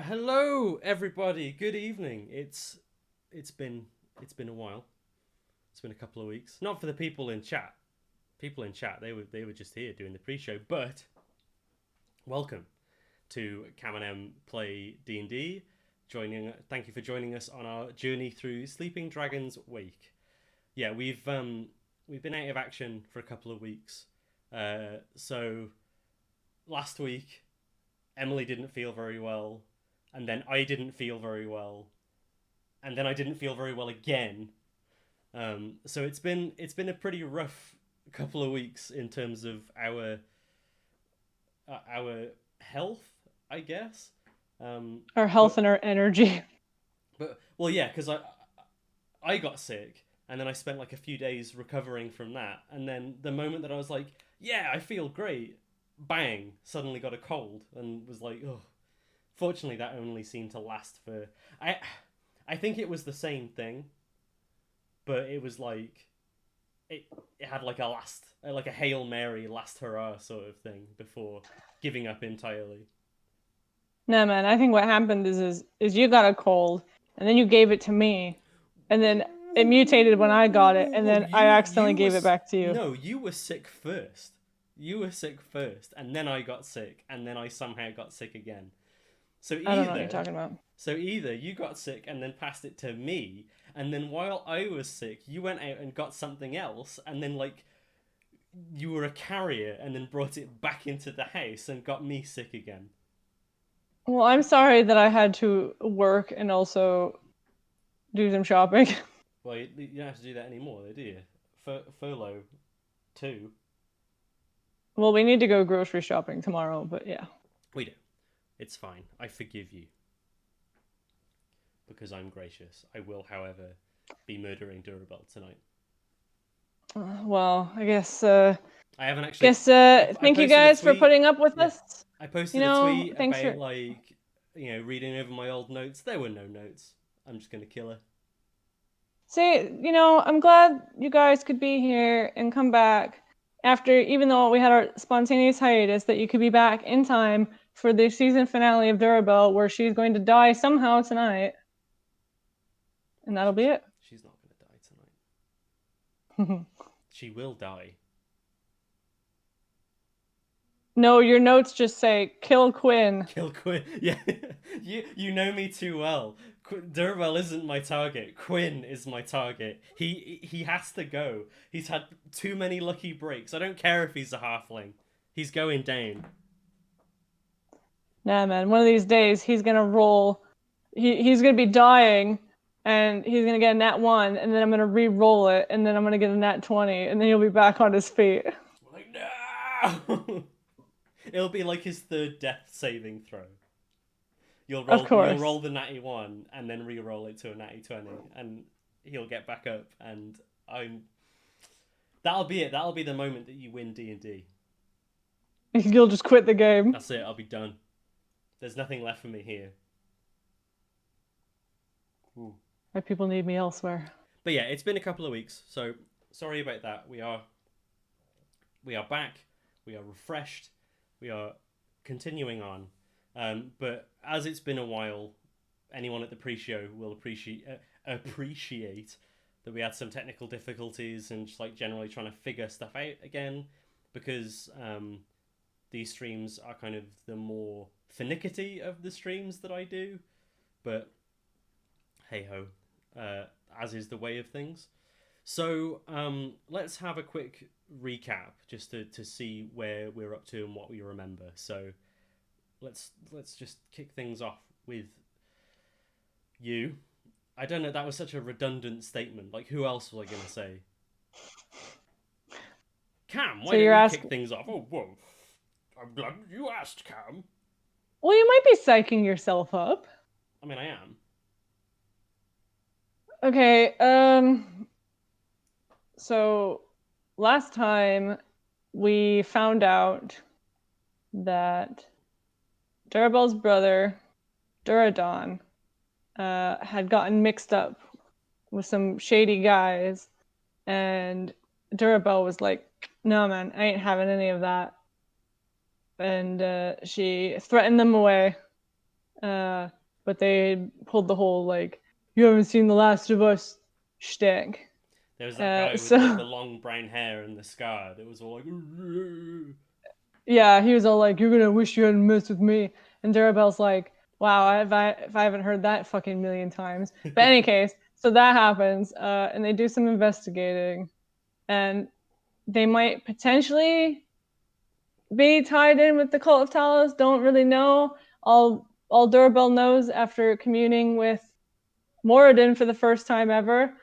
Hello everybody. Good evening. It's been it's been a while. It's been a couple of weeks. Not for the people in chat. People in chat, they were just here doing the pre-show, but welcome to Cam and M play D&D. Thank you for joining us on our journey through Sleeping Dragon's Wake. Yeah, we've been out of action for a couple of weeks. So last week Emily didn't feel very well, and then I didn't feel very well, and then I didn't feel very well again. So it's been a pretty rough couple of weeks in terms of our health, I guess. Our But health and our energy. well, yeah, because I got sick, and then I spent like a few days recovering from that, and then the moment that I was like, yeah, I feel great, bang, suddenly got a cold, and was like, oh. Fortunately, that only seemed to last for I. I think it was the same thing, but it was like it had like a Hail Mary last hurrah sort of thing before giving up entirely. No, man, I think what happened is you got a cold, and then you gave it to me, and then it mutated when I got it, and Whoa, then I accidentally gave it back to you. no, you were sick first. You were sick first, and then I got sick, and then I somehow got sick again. So I don't know what you're either talking about. So either you got sick and then passed it to me, and then while I was sick, you went out and got something else, and then like you were a carrier and then brought it back into the house and got me sick again. Well, I'm sorry that I had to work and also do some shopping. Well, you don't have to do that anymore, though, do you? Furlough 2. Well, we need to go grocery shopping tomorrow, but yeah. We do. It's fine. I forgive you because I'm gracious. I will, however, be murdering Dourrebelle tonight. Well, I guess. I haven't actually. I Thank you posted a guys for tweet. putting up with Yeah, us. I posted a tweet Thanks about for. like reading over my old notes. There were no notes. I'm just gonna kill her. See, I'm glad you guys could be here and come back after, even though we had our spontaneous hiatus, that you could be back in time for the season finale of Dourrebelle, where she's going to die somehow tonight. And that'll be it. She's not gonna die tonight. She will die. No, your notes just say, kill Quinn. Kill Quinn. Yeah, you know me too well. Dourrebelle isn't my target. Quinn is my target. He has to go. He's had too many lucky breaks. I don't care if he's a halfling. He's going down. Nah, man, one of these days he's going to roll. He's going to be dying, and he's going to get a nat 1, and then I'm going to re-roll it, and then I'm going to get a nat 20, and then he'll be back on his feet. Like, no! It'll be like his third death saving throw. Of course. You'll roll the natty 1 and then re-roll it to a natty 20, and he'll get back up, and I'm that'll be it. That'll be the moment that you win D&D. You'll just quit the game. That's it. I'll be done. There's nothing left for me here. Ooh. My people need me elsewhere. But yeah, it's been a couple of weeks, so sorry about that. We are back. We are refreshed. We are continuing on. But as it's been a while, anyone at the pre-show will appreciate that we had some technical difficulties and just like generally trying to figure stuff out again, because these streams are kind of the more finicky of the streams that I do. But hey ho, as is the way of things. So let's have a quick recap just to see where we're up to and what we remember. So let's just kick things off with you. I don't know, that was such a redundant statement. Like, who else was I going to say? Cam, why don't you kick things off? Oh, whoa. I'm glad you asked, Cam. Well, you might be psyching yourself up. I mean, I am. Okay, so last time we found out that Dourrebelle's brother, Douradon, had gotten mixed up with some shady guys, and Dourrebelle was like, no man, I ain't having any of that. And she threatened them away. But they pulled the whole like, "You haven't seen The Last of Us" shtick. There was that guy with the So long brown hair and the scar that was all like, yeah, he was all like, "You're gonna wish you hadn't messed with me," and Dourrebelle's like, "Wow, if I haven't heard that fucking million times." But any case, so that happens, and they do some investigating, and they might potentially be tied in with the cult of Talos. Don't really know. All Dourrebelle knows after communing with Moradin for the first time ever,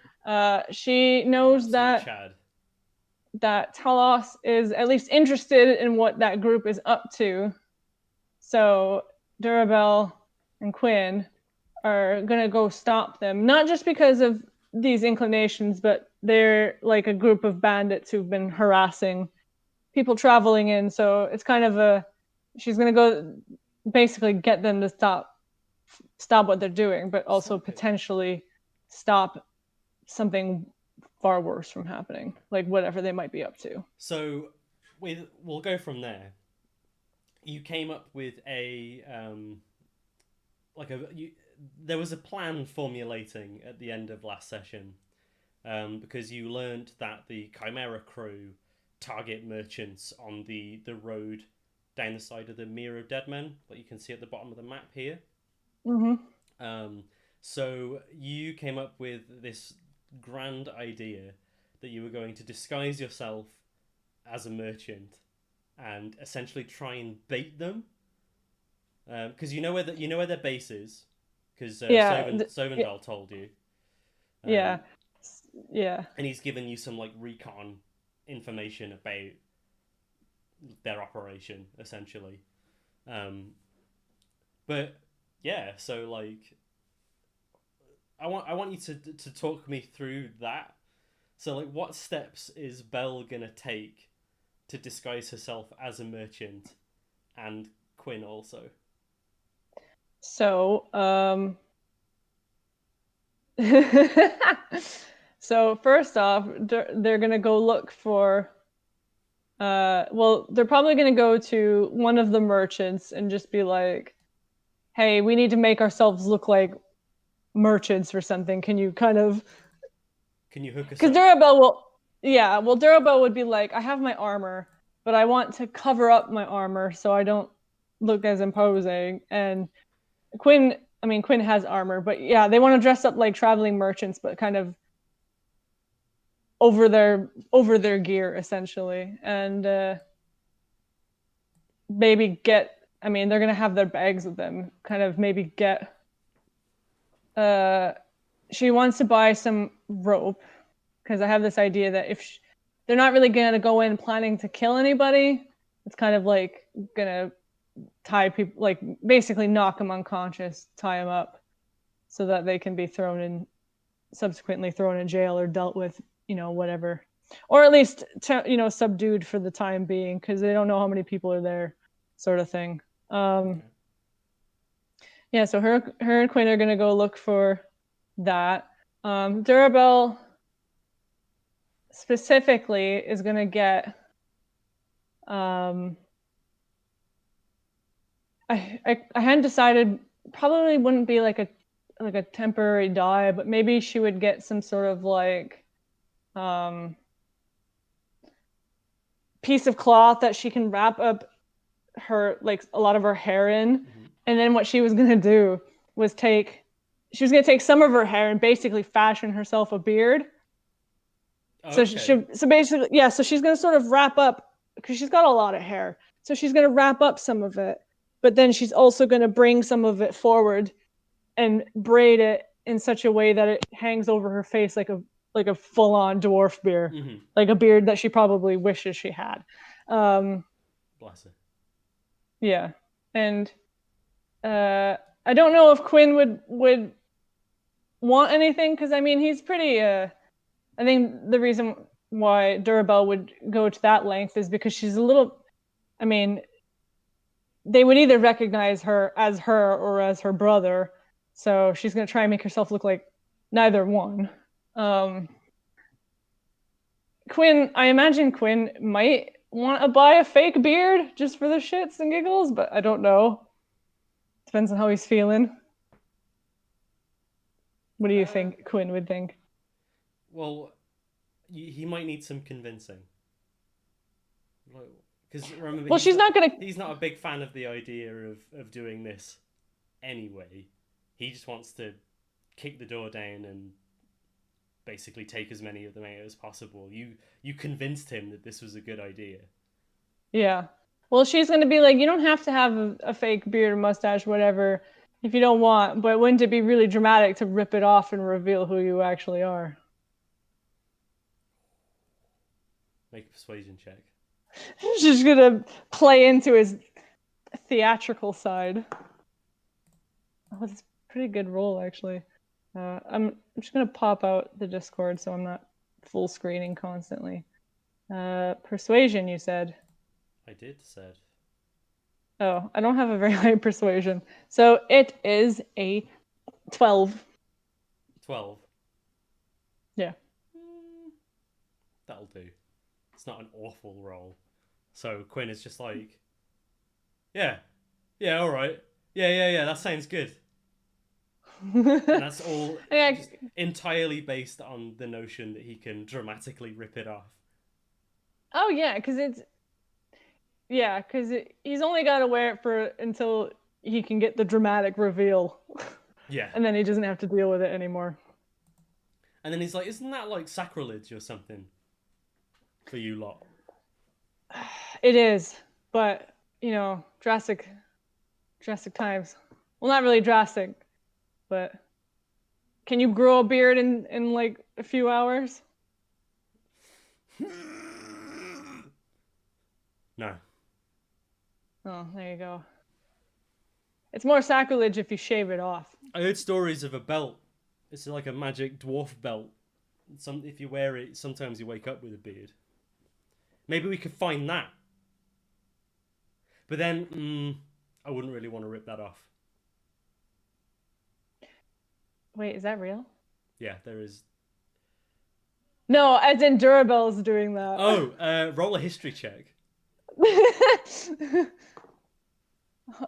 she knows absolute that Chad. Talos is at least interested in what that group is up to. So Dourrebelle and Quinn are gonna go stop them, not just because of these inclinations, but they're like a group of bandits who've been harassing people traveling in. So it's kind of a she's gonna go basically get them to stop what they're doing, but also Stop it. potentially stop something far worse from happening, like whatever they might be up to. So, we'll go from there. You came up with a like a you, there was a plan formulating at the end of last session, because you learned that the Chimera Crew target merchants on the road down the side of the Mere of Dead Men, that you can see at the bottom of the map here. Mm-hmm. Um, so you came up with this grand idea that you were going to disguise yourself as a merchant and essentially try and bait them, because you know where their base is, because Yeah, yeah, Sovendal told you, yeah, um, yeah. and he's given you some like recon information about their operation essentially. Um, but yeah, so like I want you to talk me through that. So like, what steps is Belle gonna take to disguise herself as a merchant, and Quinn also? So, so first off, they're gonna go look for. Well, they're probably gonna go to one of the merchants and just be like, "Hey, we need to make ourselves look like merchants or something. Can you kind of?" Can you hook us Because up? Dourrebelle will, yeah, well, Dourrebelle would be like, "I have my armor, but I want to cover up my armor so I don't look as imposing." And Quinn has armor, but yeah, they want to dress up like traveling merchants, but kind of over their gear essentially, and maybe get. I mean, they're gonna have their bags with them. Kind of maybe get. Uh, she wants to buy some rope because I have this idea that if they're not really gonna go in planning to kill anybody, it's kind of like gonna tie people, like basically knock them unconscious, tie them up, so that they can be subsequently thrown in jail or dealt with, whatever, or at least subdued for the time being because they don't know how many people are there, sort of thing. Um, Okay. yeah, so her and Quinn are gonna go look for that. Dourrebelle specifically is gonna get. Um, I hadn't decided. Probably wouldn't be like a temporary dye, but maybe she would get some sort of like um, piece of cloth that she can wrap up her like a lot of her hair in, Mm-hmm. and then what she was gonna do was take some of her hair and basically fashion herself a beard. Oh, So okay. so basically, yeah, so she's gonna sort of wrap up because she's got a lot of hair. So she's gonna wrap up some of it, but then she's also gonna bring some of it forward and braid it in such a way that it hangs over her face like a full-on dwarf beard, Mm-hmm. like a beard that she probably wishes she had. Um, Bless her. yeah, and I don't know if Quinn would want anything because I mean he's pretty. I think the reason why Dourrebelle would go to that length is because she's a little. I mean, they would either recognize her or as her brother, so she's gonna try and make herself look like neither one. Um, I imagine Quinn might want to buy a fake beard just for the shits and giggles, but I don't know. Depends on how he's feeling. What do you Uh, think Quinn would think? well, he might need some convincing. Because remember, Well, she's not gonna. he's not a big fan of the idea of doing this anyway. He just wants to kick the door down and basically take as many of them out as possible. You convinced him that this was a good idea. Yeah. Well, she's gonna be like, you don't have to have a fake beard or mustache, whatever, if you don't want. But wouldn't it be really dramatic to rip it off and reveal who you actually are? Make a persuasion check. She's gonna play into his theatrical side. Oh, it's a pretty good roll, actually. I'm just gonna pop out the Discord so I'm not full screening constantly. Persuasion, you said. I did said. Oh, I don't have a very high persuasion. So it is a 12. 12. Yeah. That'll do. It's not an awful roll. So Quinn is just like, yeah, all right, yeah. That sounds good. And that's all just entirely based on the notion that he can dramatically rip it off. Oh yeah, because he's only got to wear it for until he can get the dramatic reveal. Yeah. And then he doesn't have to deal with it anymore. And then he's like, isn't that like sacrilege or something for you lot? It is, but drastic times. Well, not really drastic, but can you grow a beard in like a few hours? No. Oh, there you go. It's more sacrilege if you shave it off. I heard stories of a belt. It's like a magic dwarf belt. If you wear it, sometimes you wake up with a beard. Maybe we could find that. But then, I wouldn't really want to rip that off. Wait, is that real? Yeah, there is. No, as in Dourrebelle's doing that. Oh, roll a history check.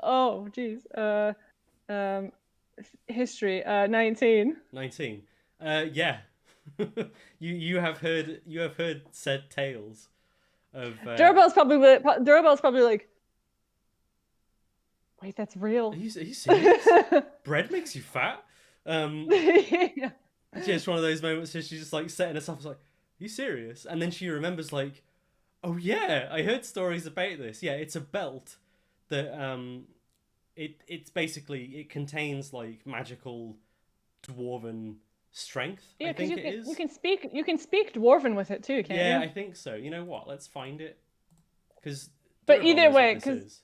Oh, geez. History. 19. 19. Yeah. you have heard said tales of. Dourrebelle's probably like. Wait, that's real. Are you serious? Bread makes you fat. Yeah. Just one of those moments where she's just like setting herself like, "Are you serious?" And then she remembers like, "Oh yeah, I heard stories about this. Yeah, it's a belt that it's basically it contains like magical dwarven strength. Yeah, I think because it is. you can speak Dwarven with it too, can't you? Yeah, I think so. You know what? Let's find it. Because but either way, because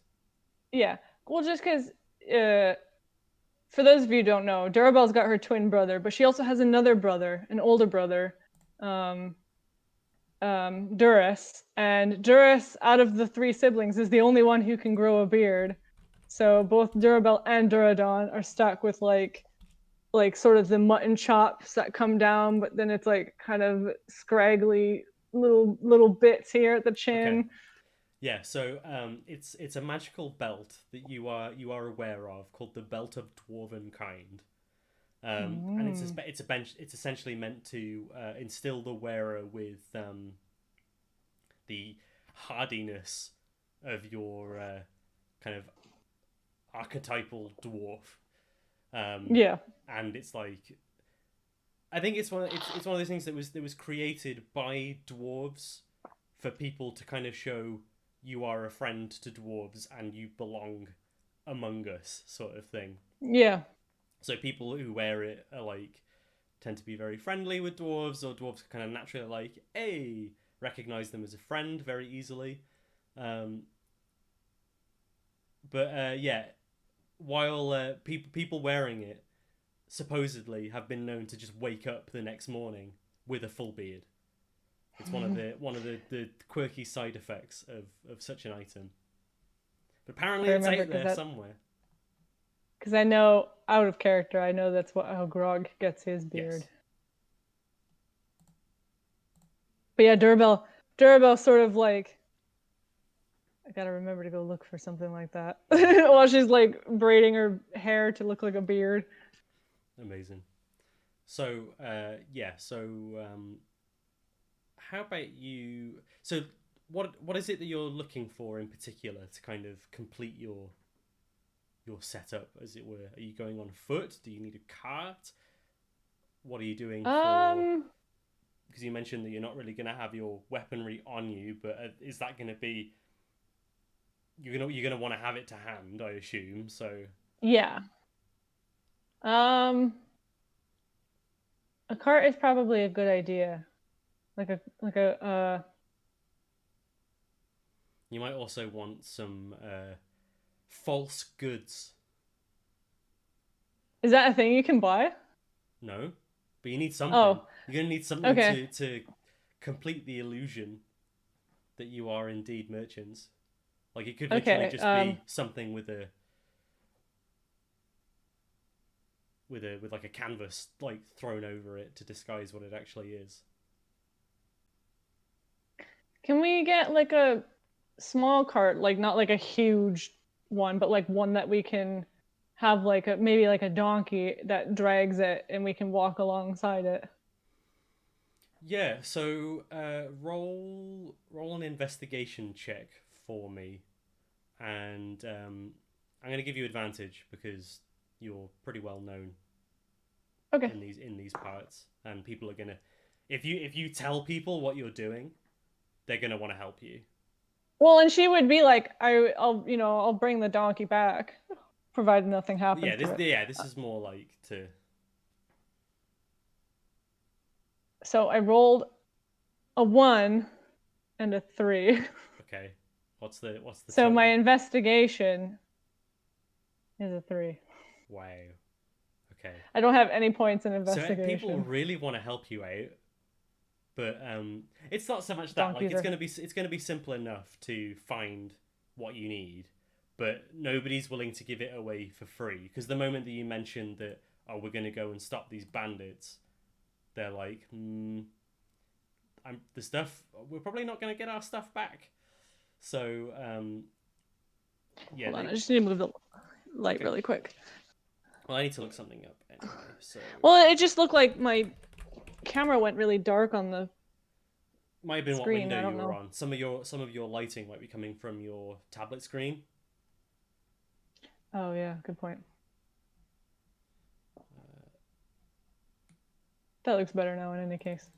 yeah, well, just because for those of you who don't know, Dourrebelle's got her twin brother, but she also has another brother, an older brother, Duras. And Duras, out of the three siblings, is the only one who can grow a beard. So both Dourrebelle and Duradon are stuck with like sort of the mutton chops that come down, but then it's like kind of scraggly little bits here at the chin. Okay. Yeah, so it's a magical belt that you are aware of called the Belt of Dwarven Kind, and it's essentially meant to instill the wearer with the hardiness of your kind of archetypal dwarf. Yeah, and it's like I think it's one of those things that was created by dwarves for people to kind of show you are a friend to dwarves and you belong among us, sort of thing. Yeah. So people who wear it are like tend to be very friendly with dwarves, or dwarves kind of naturally like, hey, recognize them as a friend very easily. Yeah, while people wearing it supposedly have been known to just wake up the next morning with a full beard. It's one of the quirky side effects of such an item. But apparently it's out there somewhere. Because I know, out of character, I know that's how Grog gets his beard. Yes. But yeah, Dourrebelle sort of like I gotta remember to go look for something like that while she's like braiding her hair to look like a beard. Amazing. So, yeah. So, how about you? So, what is it that you're looking for in particular to kind of complete your setup, as it were? Are you going on foot? Do you need a cart? What are you doing for? Um, Because you mentioned that you're not really going to have your weaponry on you, but is that going to be you're gonna want to have it to hand, I assume. So yeah. Um, a cart is probably a good idea. Like a you might also want some false goods. is that a thing you can buy? No, but you need something. Oh, You're gonna need something okay. to complete the illusion that you are indeed merchants. Like it could literally Okay. just be something with like a canvas like thrown over it to disguise what it actually is. Can we get like a small cart, like not like a huge one, but like one that we can have like a maybe like a donkey that drags it and we can walk alongside it. Yeah, so roll an investigation check for me, and I'm going to give you advantage because you're pretty well known Okay. in these parts, and people are gonna if you tell people what you're doing, they're gonna want to help you. Well, and she would be like, I'll, I'll bring the donkey back, provided nothing happens to it. This is more like to So I rolled a 1 and a 3. okay. What's the So my total? investigation is a 3. Wow. Okay. I don't have any points in So people investigation. really want to help you out, but it's not so much that like Donkeys are. it's gonna be simple enough to find what you need, but nobody's willing to give it away for free because the moment that you mentioned that oh we're gonna go and stop these bandits, they're like the stuff we're probably not gonna get our stuff back. So yeah Hold on, they I just need to move the light okay. really quick. Well, I need to look something up anyway. So Well, it just looked like my camera went really dark on the might have been what screen. window I you don't were know. on. Some of your lighting might be coming from your tablet screen. Oh yeah, good point. That looks better now in any case.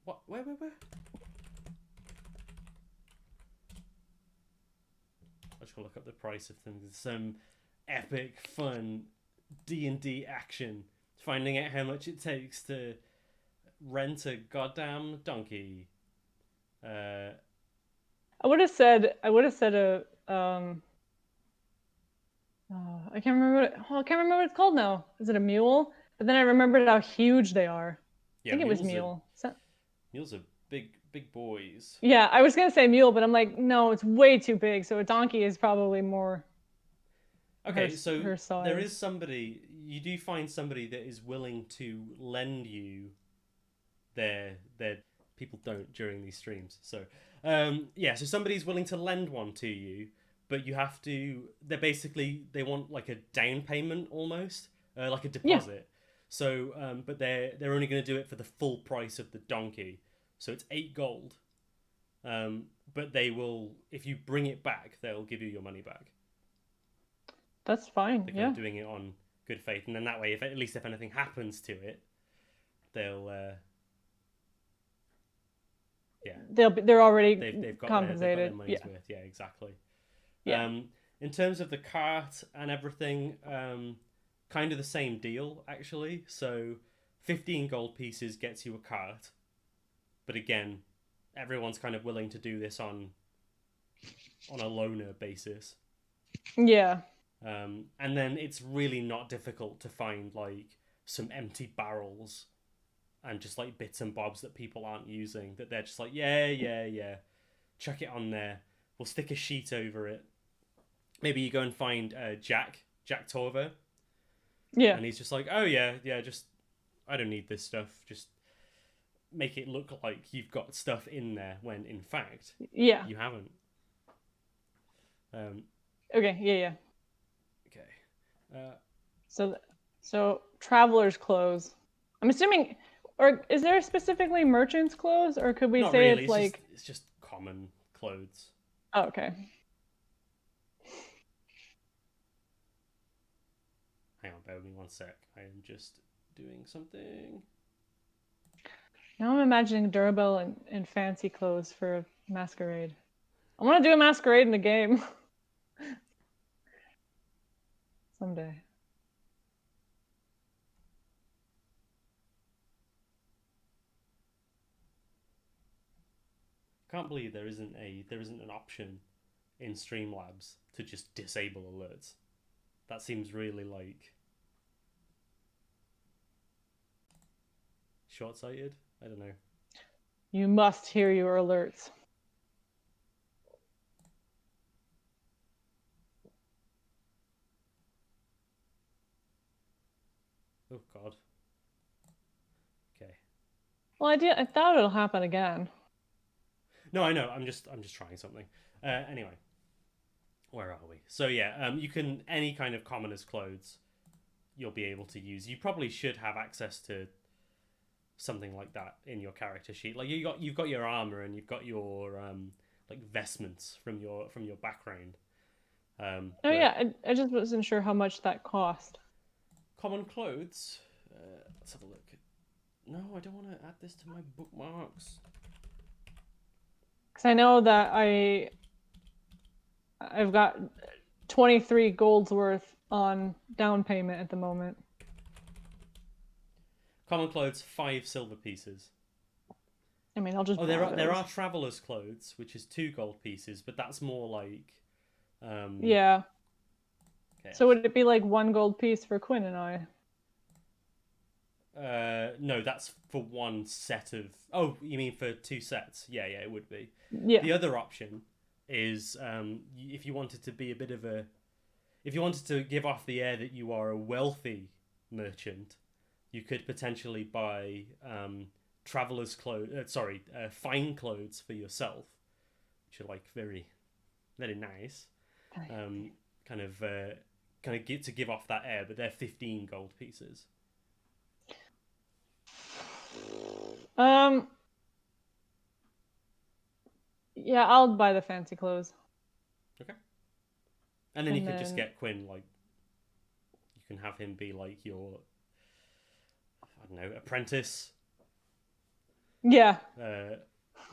What? Where? I just want to look up the price of things. Some epic, fun D&D action. Finding out how much it takes to rent a goddamn donkey. I would have said a I can't remember I can't remember what it's called now. Is it a mule? But then I remembered how huge they are. I Yeah, think it was mule. mules are big boys. Yeah, I was gonna say mule, but I'm like, no, it's way too big. So a donkey is probably more her Okay, so her there is size. somebody. You do find somebody that is willing to lend you their people don't during these streams. So yeah, so somebody's willing to lend one to you, but you have to. They want like a down payment almost, like a Yeah, deposit. So but they're only going to do it for the full price of the donkey. So it's 8 gold. But they will if you bring it back, they'll give you your money back. that's fine. They're kind of Yeah, doing it on good faith, and then that way, if at least if anything happens to it, they'll yeah they're already they've got their compensated. money's Yeah, worth. Yeah, exactly. yeah. In terms of the cart and everything, kind of the same deal actually. So, 15 gold pieces gets you a cart, but again, everyone's kind of willing to do this on a loner basis. Yeah. And then it's really not difficult to find like some empty barrels and just like bits and bobs that people aren't using that they're just like yeah chuck it on there, we'll stick a sheet over it. Maybe you go and find Jack Torver, Yeah. and he's just like oh yeah just I don't need this stuff, just make it look like you've got stuff in there when in fact Yeah. you haven't. Um, Okay. Yeah. Yeah. okay. Uh, So, so traveler's clothes. I'm assuming, or is there specifically merchant's clothes, or could we Not say really. it's like? It's just common clothes. Oh, okay. Hang on, bear with me one sec. I am just doing something. Now I'm imagining Dourrebelle in fancy clothes for a masquerade. I want to do a masquerade in a game someday. I can't believe there isn't an option in Streamlabs to just disable alerts. That seems really like short-sighted. I don't know. You must hear your alerts. Oh God. Okay. Well, I thought it'll happen again. No, I know. I'm just trying something. Anyway, where are we? So yeah, you can any kind of commoner's clothes you'll be able to use. You probably should have access to something like that in your character sheet. Like you've got your armor and you've got your like vestments from your background. Oh But yeah, I just wasn't sure how much that cost. common clothes. Let's have a look. No, I don't want to add this to my bookmarks. Because I know that I've got 23 golds worth on down payment at the moment. Common clothes, 5 silver pieces. I mean, I'll just. Oh, buy there those. are travelers' clothes, which is 2 gold pieces, but that's more like. Yeah. Okay. So would it be like 1 gold piece for Quinn and I? No, that's for one set of. Oh, you mean for 2 sets? Yeah, it would be. Yeah. The other option is if you wanted to be a bit of a. If you wanted to give off the air that you are a wealthy merchant, you could potentially buy travelers' clothes. Fine clothes for yourself, which are like very, very nice. Kind of get to give off that air, but they're 15 gold pieces. Um. Yeah, I'll buy the fancy clothes. Okay. And then you And could just then get Quinn, like, you can have him be like your, I don't know, apprentice, yeah,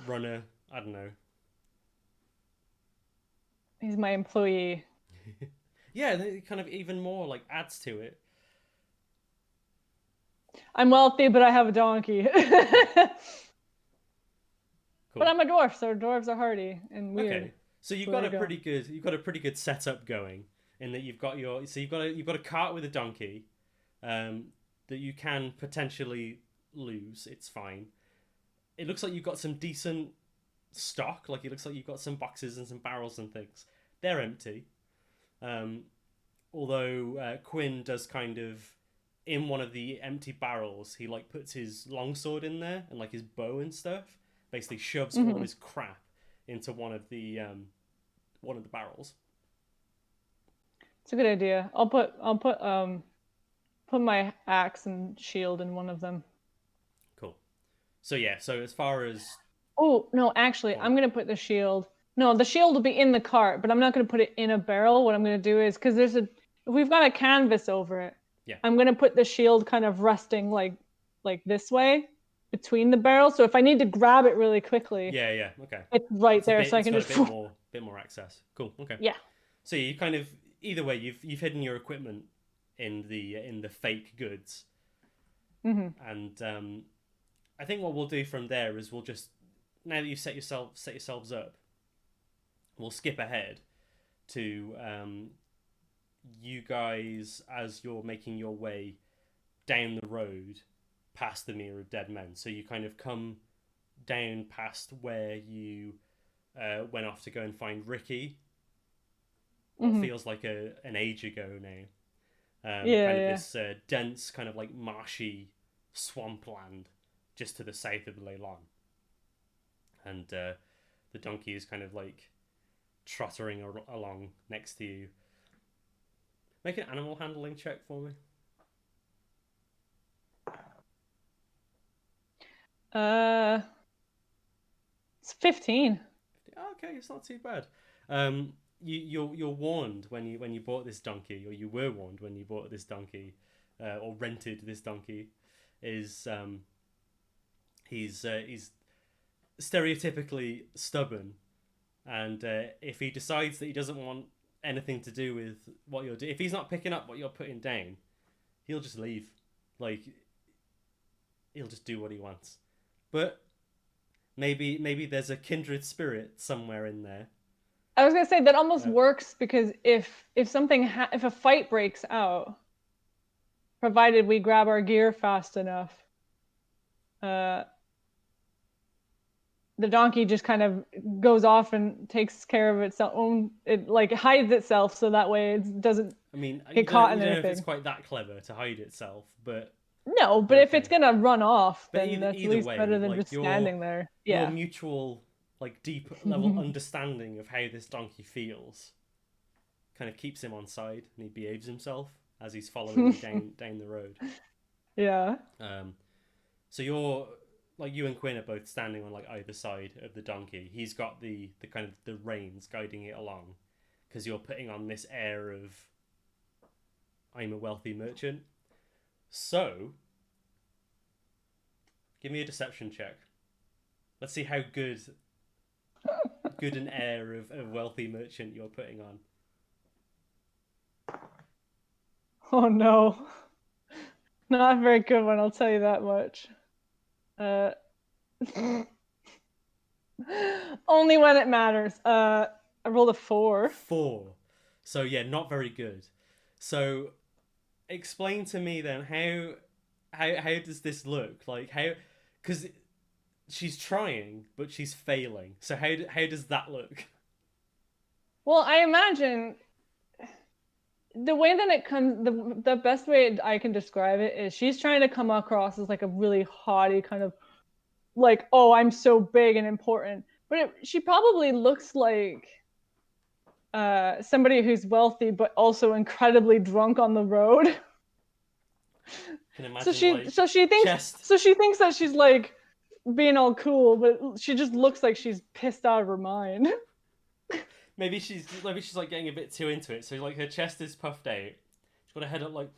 runner, I don't know. he's my employee. Yeah, it kind of even more like adds to it. I'm wealthy, but I have a donkey. Cool. But I'm a dwarf, so dwarves are hardy and weird. Okay. So So there you go. you've got a pretty good setup going in that you've got a cart with a donkey, that you can potentially lose. It's fine. It looks like you've got some decent stock. Like it looks like you've got some boxes and some barrels and things. They're empty. Um, although Quinn does kind of in one of the empty barrels, he like puts his longsword in there and like his bow and stuff. Basically, shoves all of his crap into one of the barrels. It's a good idea. Put my axe and shield in one of them. Cool. So yeah. So as far as Oh no, actually, I'm gonna put the shield. No, the shield will be in the cart, but I'm not gonna put it in a barrel. What I'm gonna do is because if we've got a canvas over it, yeah, I'm gonna put the shield kind of resting like this way between the barrels. So if I need to grab it really quickly, yeah, okay. it's right there, so I It's can got just a bit more access. Cool. Okay. yeah. So you kind of either way, you've hidden your equipment in the fake goods, and I think what we'll do from there is we'll just now that you've set yourselves up, we'll skip ahead to you guys as you're making your way down the road past the Mere of Dead Men. So you kind of come down past where you went off to go and find Ricky. What feels like an age ago now. Yeah, Kind of yeah. this dense, kind of like marshy swampland just to the south of the Leilon. And the donkey is kind of like trottering along next to you. Make an animal handling check for me. It's 15. Okay, it's not too bad. You're warned when you bought this donkey, or you were warned when you bought this donkey, or rented this donkey, is he's stereotypically stubborn, and if he decides that he doesn't want anything to do with what you're doing, if he's not picking up what you're putting down, he'll just leave. Like, he'll just do what he wants. But maybe there's a kindred spirit somewhere in there. I was gonna say that almost works, because if something if a fight breaks out, provided we grab our gear fast enough, the donkey just kind of goes off and takes care of its own. It like hides itself so that way it doesn't. I mean, get caught in you don't know anything. if it's quite that clever to hide itself, but No, but if it's gonna run off, but then that's at either least way, better than like, just standing there. your Yeah. mutual, like, deep level understanding of how this donkey feels kind of keeps him on side, and he behaves himself as he's following you down the road. Yeah. So you're like, you and Quinn are both standing on like either side of the donkey. He's got the kind of the reins guiding it along, because you're putting on this air of I'm a wealthy merchant. So give me a deception check. Let's see how good an air of wealthy merchant you're putting on. Oh no. Not a very good one, I'll tell you that much. Only when it matters. I rolled a 4. 4. So yeah, not very good. So explain to me then, how does this look? Like, how, because she's trying but she's failing. So how does that look? Well, I imagine the way that it comes, the best way I can describe it is she's trying to come across as like a really haughty kind of like, oh, I'm so big and important. But she probably looks like somebody who's wealthy but also incredibly drunk on the road. Can imagine, so she thinks that she's like being all cool, but she just looks like she's pissed out of her mind. Maybe she's like getting a bit too into it. So like her chest is puffed out. She's got her head up like.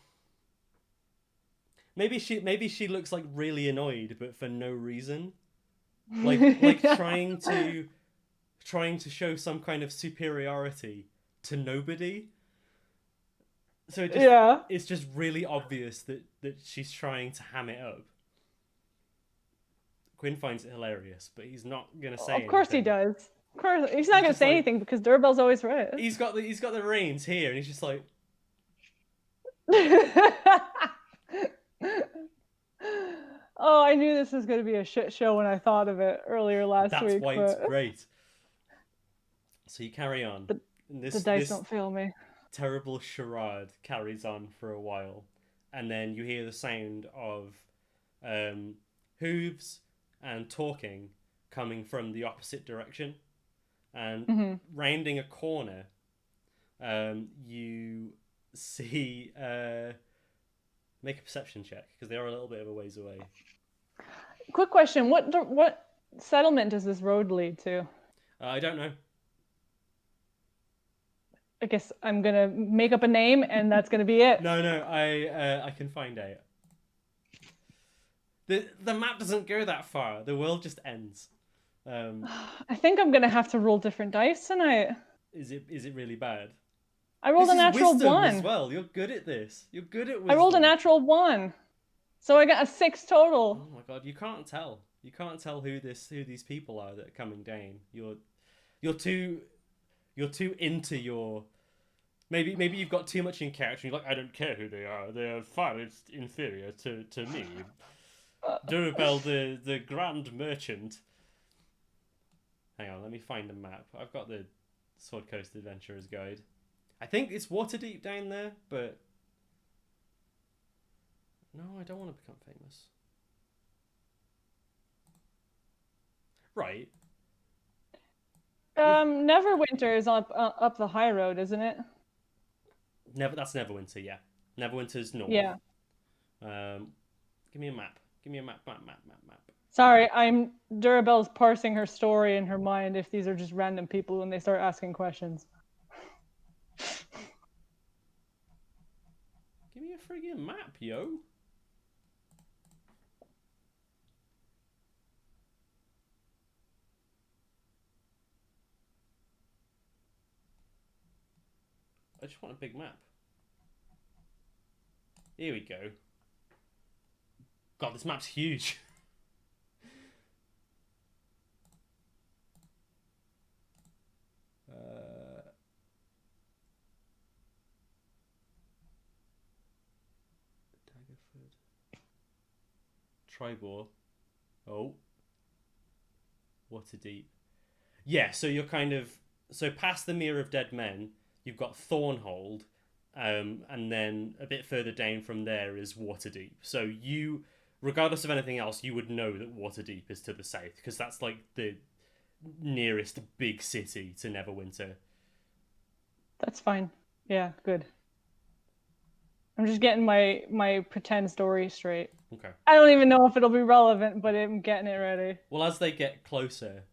Maybe she looks like really annoyed, but for no reason. Like trying to show some kind of superiority to nobody. So it's just really obvious that she's trying to ham it up. Quinn finds it hilarious, but he's not gonna say anything. Of course he does. Of course he's not gonna say anything, because Dourrebelle's always right. He's got the reins here, and he's just like. Oh, I knew this was going to be a shit show when I thought of it earlier last week. That's why it's great. So you carry on. The dice don't fail me. Terrible charade carries on for a while, and then you hear the sound of hooves and talking coming from the opposite direction, and rounding a corner, you see. Make a perception check, because they are a little bit of a ways away. Quick question: what settlement does this road lead to? I don't know. I guess I'm gonna make up a name, and that's gonna be it. No, I can find out. The map doesn't go that far. The world just ends. I think I'm gonna have to roll different dice tonight. Is it really bad? I rolled a natural 1 as well. You're good at this. You're good at wisdom. I rolled a natural 1, so I got a 6 total. Oh my god, you can't tell. You can't tell who these people are that are coming down. You're too into your. Maybe you've got too much in character. And you're like, I don't care who they are. They are far inferior to me. Dourrebelle, the Grand Merchant. Hang on, let me find the map. I've got the Sword Coast Adventurer's Guide. I think it's Waterdeep down there, but no, I don't want to become famous. Right. Neverwinter is up the high road, isn't it? That's Neverwinter, yeah. Neverwinter's north. Yeah. Um, give me a map. Give me a map. Sorry, I'm Dourrebelle's parsing her story in her mind if these are just random people when they start asking questions. Give me a friggin' map, yo. I just want a big map. Here we go. God, this map's huge. Daggerford. Tribor. Oh. Waterdeep. Yeah, so you're kind of... So past the Mere of Dead Men, you've got Thornhold, and then a bit further down from there is Waterdeep. So you, regardless of anything else, you would know that Waterdeep is to the south, because that's like the nearest big city to Neverwinter. That's fine. Yeah, good. I'm just getting my pretend story straight. Okay. I don't even know if it'll be relevant, but I'm getting it ready. Well, as they get closer,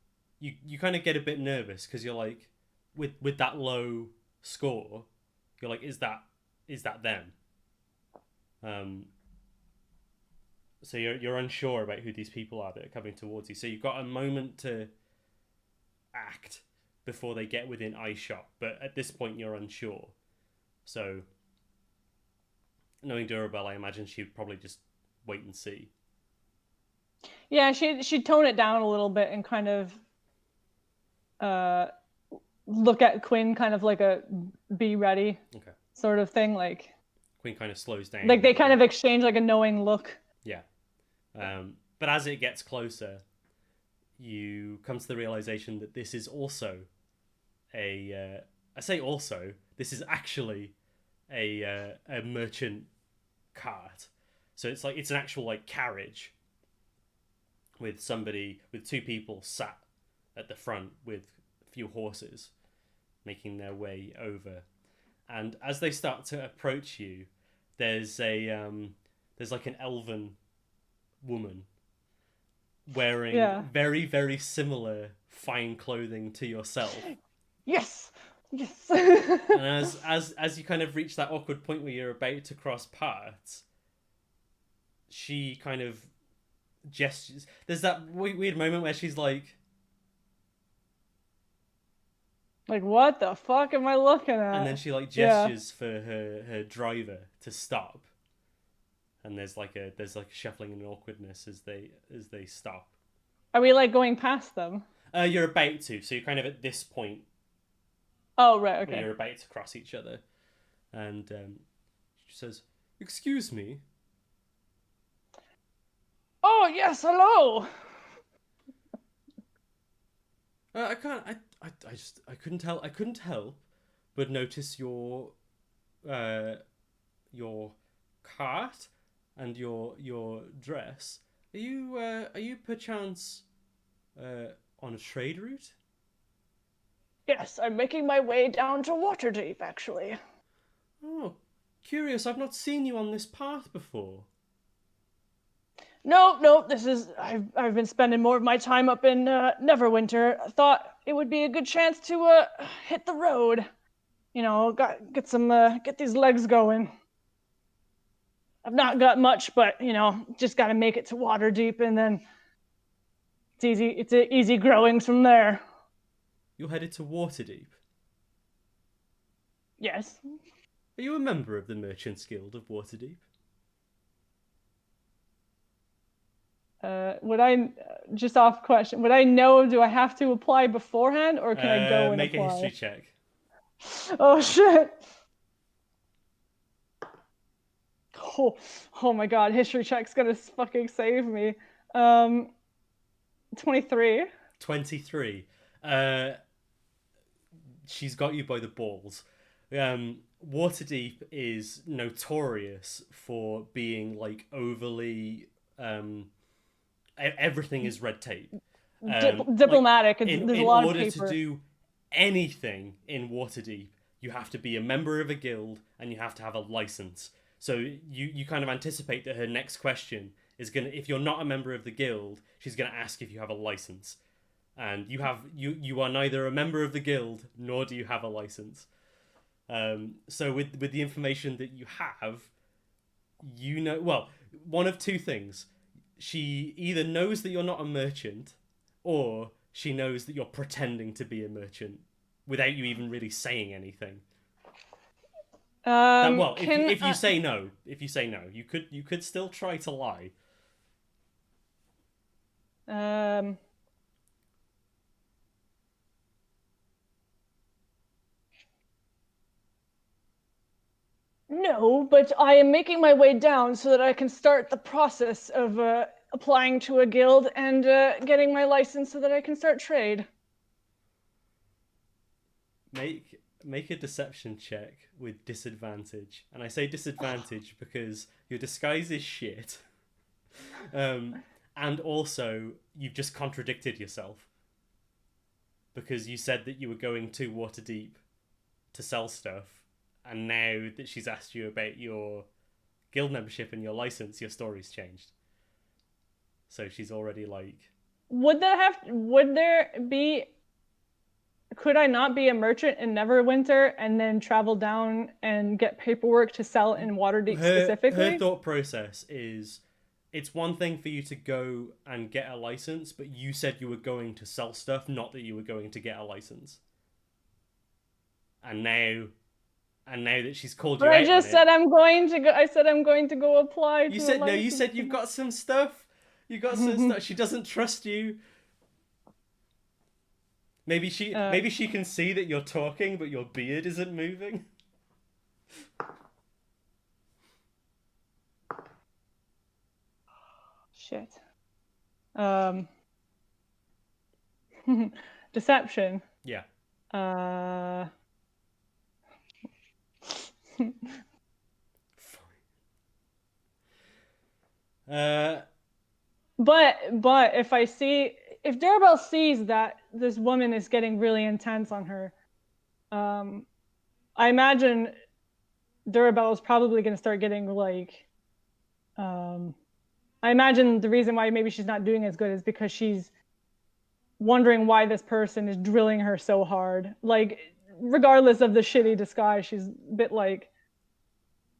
you kind of get a bit nervous because you're like, with that low score, you're like, is that them? So you're unsure about who these people are that are coming towards you. So you've got a moment to act before they get within eye shot, but at this point you're unsure. So knowing Dourrebelle, I imagine she'd probably just wait and see. Yeah, she'd tone it down a little bit and kind of look at Quinn kind of like a be ready sort of thing. Like Quinn kind of slows down. Like they kind of exchange like a knowing look. Yeah. But as it gets closer, you come to the realization that this is also I say also, this is actually a merchant cart. So it's like, it's an actual like carriage with two people sat at the front with a few horses making their way over. And as they start to approach you, there's like an elven woman wearing very, very similar fine clothing to yourself. Yes. And as you kind of reach that awkward point where you're about to cross paths, she kind of gestures. There's that weird moment where she's like, what the fuck am I looking at? And then she like gestures for her driver to stop. And there's like a shuffling and awkwardness as they stop. Are we like going past them? You're about to, so you're kind of at this point. Oh right, okay. Where you're about to cross each other, and she says, "Excuse me." Oh yes, hello. I can't. I couldn't help but notice your cart and your dress. Are you perchance on a trade route? Yes, I'm making my way down to Waterdeep, actually. Oh, curious. I've not seen you on this path before. No, this is... I've been spending more of my time up in Neverwinter. I thought it would be a good chance to hit the road. You know, get these legs going. I've not got much, but, you know, just got to make it to Waterdeep, and then it's easy growings from there. You're headed to Waterdeep? Yes. Are you a member of the Merchants Guild of Waterdeep? Would I, just off question, would I know, do I have to apply beforehand, or can I go and make apply? a history check. Oh, shit. Oh my god, history check's gonna fucking save me. 23. 23. She's got you by the balls. Waterdeep is notorious for being like overly everything is red tape. Like diplomatic. There's a in lot of order to paper. do anything in Waterdeep, you have to be a member of a guild and you have to have a license. So you kind of anticipate that her next question is gonna, if you're not a member of the guild, she's gonna ask if you have a license, and you are neither a member of the guild nor do you have a license. So with the information that you have, well, one of two things: she either knows that you're not a merchant, or she knows that you're pretending to be a merchant without you even really saying anything. That well, if you say no, you could still try to lie. Um, no, but I am making my way down so that I can start the process of applying to a guild and getting my license so that I can start trade. Make a deception check with disadvantage, and I say disadvantage because your disguise is shit. And also you've just contradicted yourself because you said that you were going to Waterdeep to sell stuff, and now that she's asked you about your guild membership and your license, your story's changed. So she's already like, Would there be, could I not be a merchant in Neverwinter and then travel down and get paperwork to sell in Waterdeep specifically? Her thought process is, it's one thing for you to go and get a license, but you said you were going to sell stuff, not that you were going to get a license. And now that she's called you But out I just on said it, I'm going to go. I said I'm going to go apply you to a said no. license. You said you've got some stuff. You got some stuff. She doesn't trust you. Maybe she can see that you're talking, but your beard isn't moving. Shit. Deception. Yeah. But if Dourrebelle sees that this woman is getting really intense on her, I imagine Dourrebelle is probably going to start getting like, I imagine the reason why maybe she's not doing as good is because she's wondering why this person is drilling her so hard. Like, regardless of the shitty disguise, she's a bit like,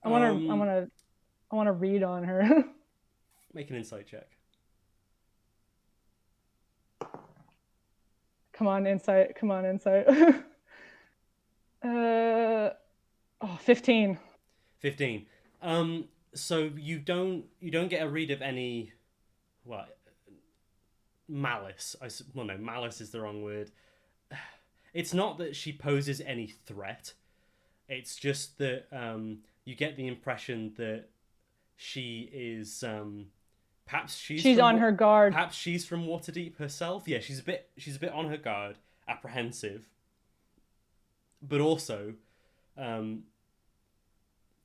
I want to read on her. Make an insight check. Come on, insight. 15. 15. So you don't get a read of any, well, malice. Well, no, malice is the wrong word. It's not that she poses any threat. It's just that you get the impression that she is perhaps she's on her guard. Perhaps she's from Waterdeep herself. Yeah, she's a bit on her guard, apprehensive, but also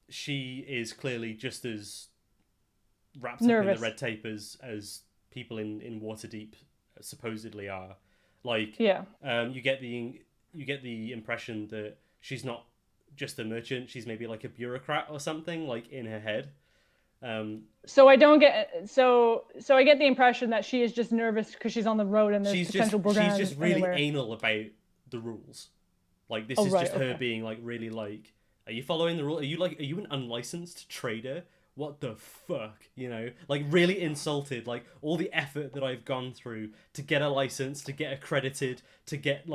she is clearly just as wrapped nervous up in the red tape as people in Waterdeep supposedly are. Like, yeah, you get the impression that she's not just a merchant; she's maybe like a bureaucrat or something, like in her head. So I get the impression that she is just nervous because she's on the road and there's potential brigands. She's just really anywhere. anal about the rules. Like, this is just her being like really like, are you following the rule? Are you an unlicensed trader? What the fuck, you know? Like, really insulted, like all the effort that I've gone through to get a license, to get accredited, to get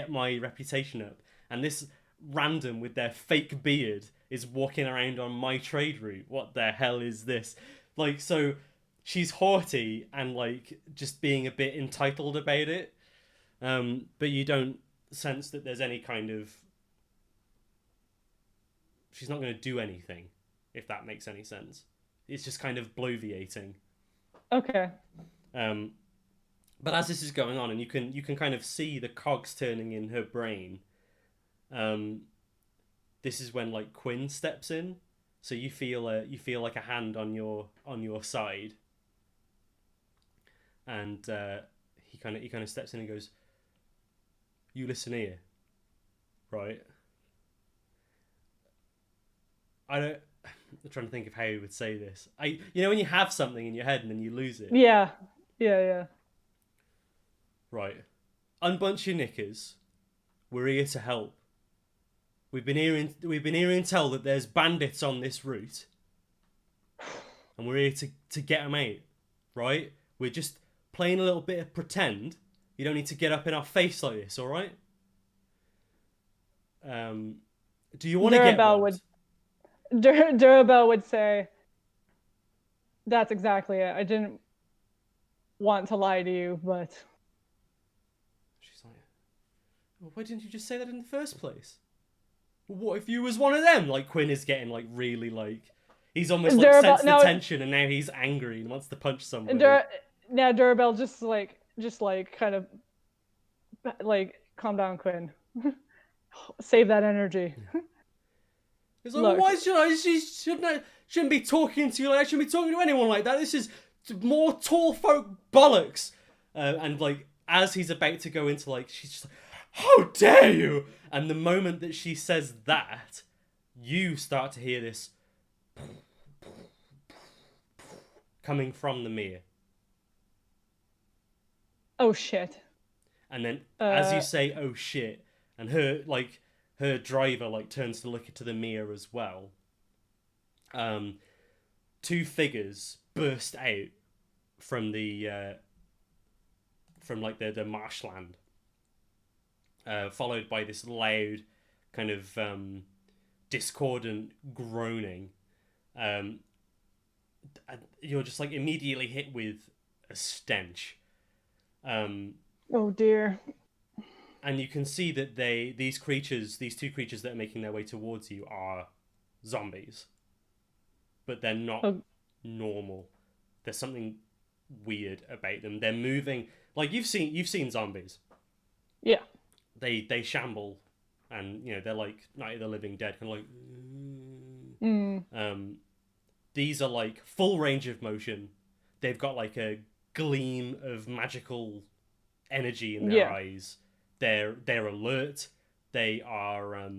my reputation up, and this random with their fake beard is walking around on my trade route. What the hell is this? Like, so she's haughty and like just being a bit entitled about it. But you don't sense that there's any kind of, she's not going to do anything, if that makes any sense. It's just kind of bloviating. Okay. But as this is going on, and you can kind of see the cogs turning in her brain, this is when like Quinn steps in, so you feel like a hand on your side, and he kind of steps in and goes, "You listen here, right?" I don't. I'm trying to think of how he would say this. When you have something in your head and then you lose it. Yeah. Yeah. Right. Unbunch your knickers. We're here to help. We've been hearing tell that there's bandits on this route, and we're here to get them out. Right? We're just playing a little bit of pretend. You don't need to get up in our face like this, all right? Do you want to get robbed? Dourrebelle would say, "That's exactly it. I didn't want to lie to you, but..." She's like, well, why didn't you just say that in the first place? What if you was one of them? Like, Quinn is getting like really like, he's almost like sensed the tension and now he's angry and wants to punch somebody. Now Dourrebelle just like kind of like, calm down, Quinn. Save that energy. He's like, look, why shouldn't be talking to you like that. Shouldn't be talking to anyone like that. This is more tall folk bollocks. And like, as he's about to go into like, she's just like, how dare you? And the moment that she says that, you start to hear this coming from the mirror. Oh shit. And then as you say, oh shit, and her driver like turns to look into the mirror as well. Two figures burst out from the marshland, followed by this loud kind of discordant groaning. And you're just like immediately hit with a stench. Oh dear. And you can see that these two creatures that are making their way towards you are zombies. But they're not normal. There's something weird about them. They're moving like you've seen zombies. Yeah. They shamble, and they're like Night of the Living Dead, kind of like. These are like full range of motion. They've got like a gleam of magical energy in their eyes. They're alert. They are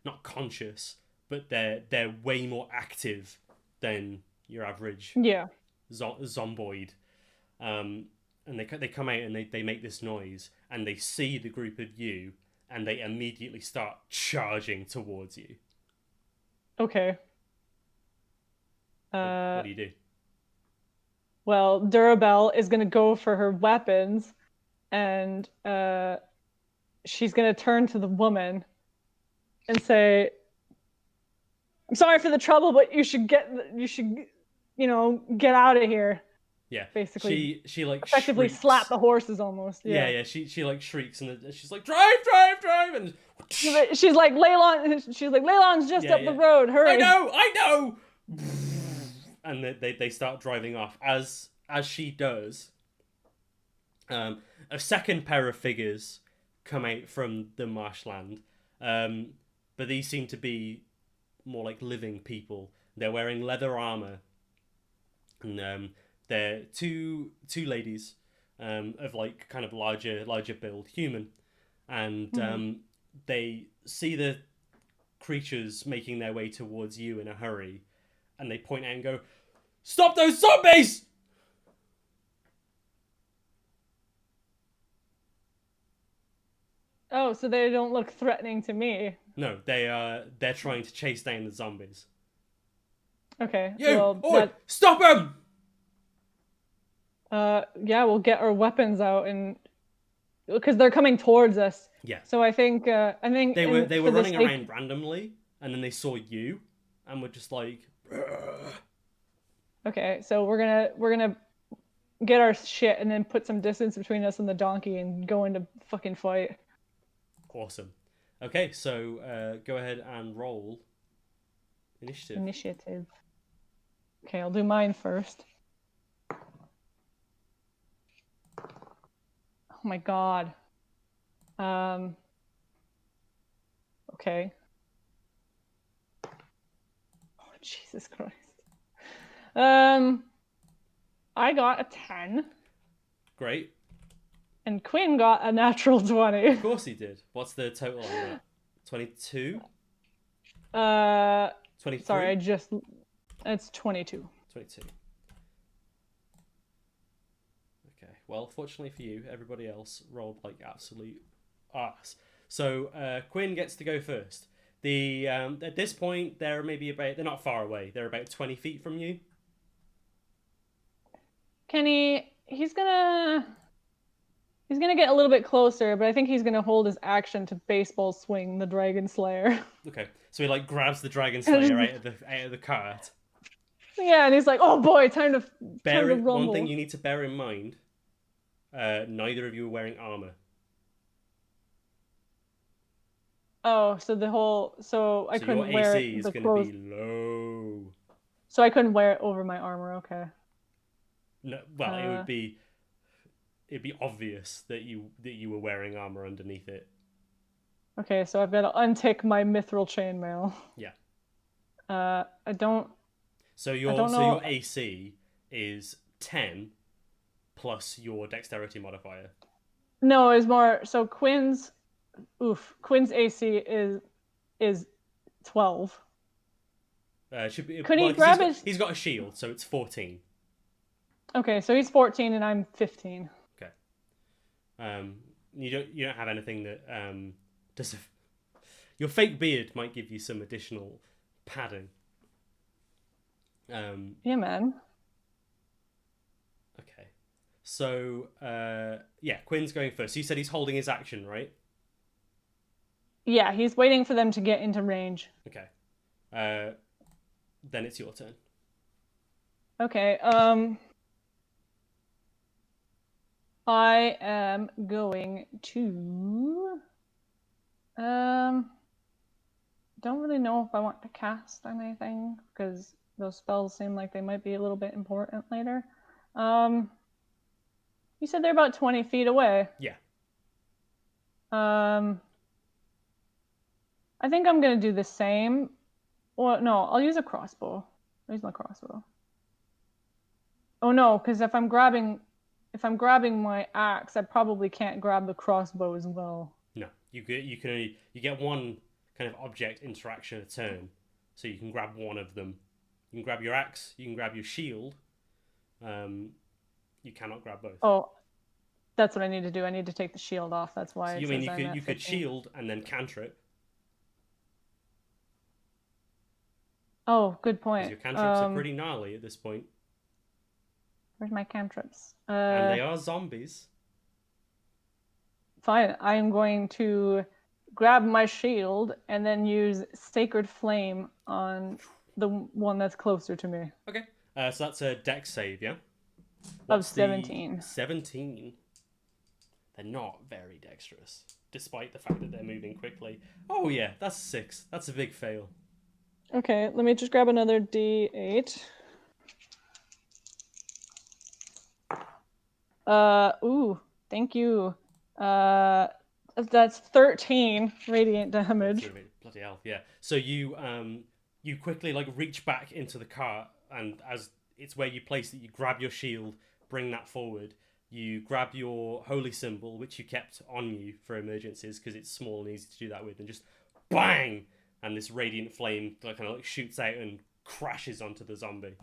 not conscious, but they're way more active than your average zomboid. And they come out and they make this noise, and they see the group of you, and they immediately start charging towards you. Okay. What do you do? Well, Dourrebelle is gonna go for her weapons, and she's gonna turn to the woman and say, "I'm sorry for the trouble, but you should get out of here." Yeah, basically. She like effectively shrieks. Slap the horses almost. Yeah. She like shrieks, and she's like, drive, and she's like, Leylon's just up the road. Hurry! I know. And they start driving off. As she does, a second pair of figures come out from the marshland, but these seem to be more like living people. They're wearing leather armor, and they're two ladies, of like kind of larger build, human, and they see the creatures making their way towards you in a hurry, and they point out and go, "Stop those zombies!" Oh, so they don't look threatening to me. No, they're trying to chase down the zombies. Okay. Stop them! We'll get our weapons out, and because they're coming towards us. Yeah. So I think they were running around randomly, and then they saw you, and were just like. Okay, so we're gonna get our shit and then put some distance between us and the donkey and go into fucking fight. Awesome. Okay, so go ahead and roll initiative. Okay, I'll do mine first. Oh my god. Okay. Oh, Jesus Christ. I got a 10. Great. And Quinn got a natural 20. Of course he did. What's the total on that? 22? Uh, 23? sorry, it's 22. 22. Okay. Well, fortunately for you, everybody else rolled like absolute arse. So Quinn gets to go first. At this point, they're not far away. They're about 20 feet from you. He's gonna get a little bit closer, but I think he's gonna hold his action to baseball swing the Dragon Slayer. Okay, so he like grabs the Dragon Slayer out of the cart. Yeah, and he's like, "Oh boy, time to rumble." One thing you need to bear in mind: neither of you are wearing armor. Oh, so I couldn't wear your AC is going to be low. So I couldn't wear it over my armor. Okay. No, well, it'd be obvious that you were wearing armor underneath it. Okay, so I've got to untick my mithril chainmail. Yeah. I don't. So your AC is 10 plus your dexterity modifier. No, it's more. So Quinn's AC is 12. Should be. Could he grab his? He's got a shield, so it's 14. Okay, so he's 14 and I'm 15. Okay. You don't have anything that does. Your fake beard might give you some additional padding. Yeah, man. Okay. So Quinn's going first. So you said he's holding his action, right? Yeah, he's waiting for them to get into range. Okay. Then it's your turn. Okay. I am going to don't really know if I want to cast anything because those spells seem like they might be a little bit important later. You said they're about 20 feet away. Yeah. I think I'm gonna do the same. Well, no, I'll use a crossbow. I'll use my crossbow. Oh no, because if I'm grabbing my axe, I probably can't grab the crossbow as well. No, you get one kind of object interaction a turn, so you can grab one of them. You can grab your axe. You can grab your shield. You cannot grab both. Oh, that's what I need to do. I need to take the shield off. That's why. So you could shield and then cantrip. Oh, good point. Your cantrips are pretty gnarly at this point. Where's my cantrips? And they are zombies. Fine. I am going to grab my shield and then use Sacred Flame on the one that's closer to me. Okay. So that's a dex save, yeah? Of 17. 17. They're not very dexterous, despite the fact that they're moving quickly. Oh yeah, that's 6. That's a big fail. Okay, let me just grab another D8. Thank you. That's 13 radiant damage. Bloody hell, yeah. So you quickly like reach back into the cart, and as it's where you place it, you grab your shield, bring that forward. You grab your holy symbol, which you kept on you for emergencies because it's small and easy to do that with, and just bang! And this radiant flame kind of like shoots out and crashes onto the zombie.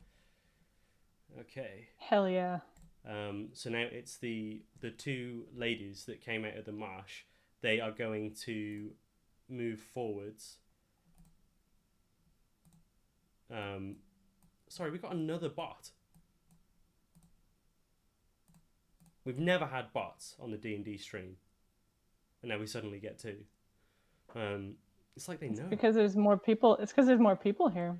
Okay. Hell yeah. So now it's the two ladies that came out of the marsh. They are going to move forwards. Sorry, we got another bot. We've never had bots on the D&D stream, and now we suddenly get two. It's like they know. Because there's more people. It's because there's more people here.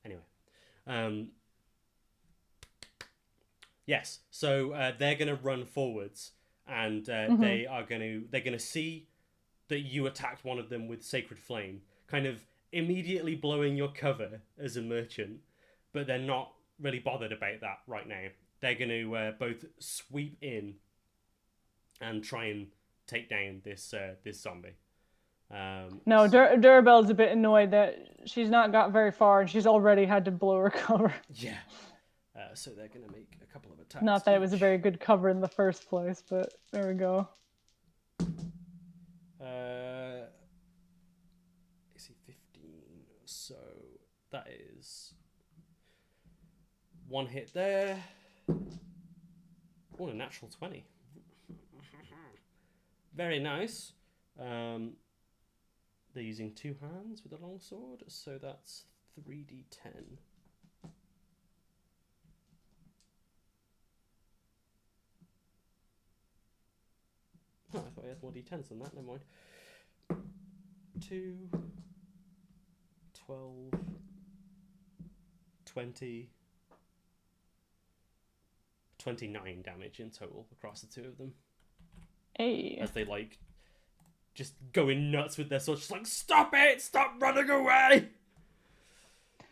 Anyway, yes. So they're gonna run forwards, and they're gonna see that you attacked one of them with Sacred Flame, kind of immediately blowing your cover as a merchant, but they're not really bothered about that right now. They're gonna both sweep in and try and take down this zombie. No, Dourrebelle's a bit annoyed that she's not got very far and she's already had to blow her cover. Yeah. So they're going to make a couple of attacks. Not that it was a each. very good cover in the first place, but there we go. AC 15, so that is one hit there. Oh, a natural 20. Very nice. They're using 2 hands with a longsword, so that's 3d10. Oh, I thought I had more d10s than that, never mind. 2, 12, 20, 29 damage in total across the two of them. Hey. As they like just going nuts with their swords, just like, stop it! Stop running away!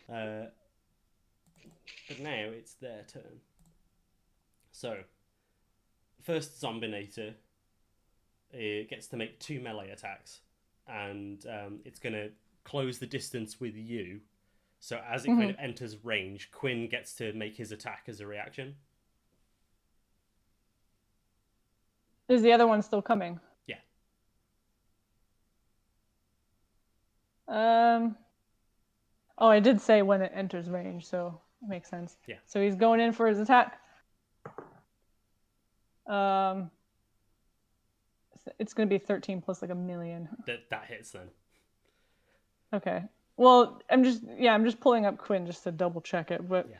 But now it's their turn. So, first Zombinator gets to make 2 melee attacks, and it's going to close the distance with you. So as it kind of enters range, Quinn gets to make his attack as a reaction. Is the other one still coming? Yeah. Oh, I did say when it enters range, so it makes sense. Yeah. So he's going in for his attack. It's going to be 13 plus like a million. That hits then. Okay. Well, I'm just pulling up Quinn just to double check it, but yeah,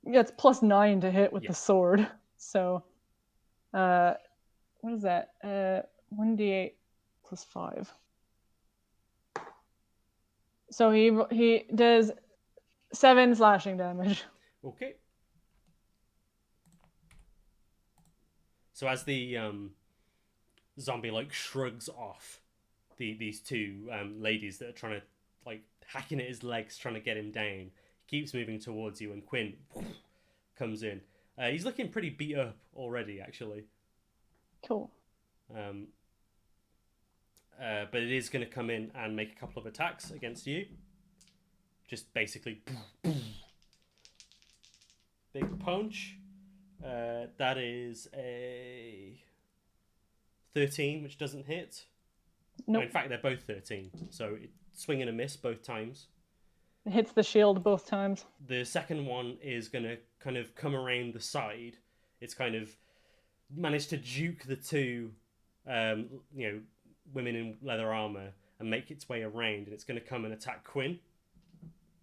it's +9 to hit with the sword. So, what is that? 1d8 plus 5. So he does 7 slashing damage. Okay. So as the zombie like shrugs off these two ladies that are trying to like hacking at his legs, trying to get him down, he keeps moving towards you, and Quinn comes in. He's looking pretty beat up already, actually. Cool. But it is going to come in and make a couple of attacks against you. Just basically big punch. That is a 13, which doesn't hit. Nope. No, in fact, they're both 13. So swing and a miss both times. It hits the shield both times. The second one is going to kind of come around the side. It's kind of managed to juke the two, women in leather armor and make its way around, and it's going to come and attack Quinn.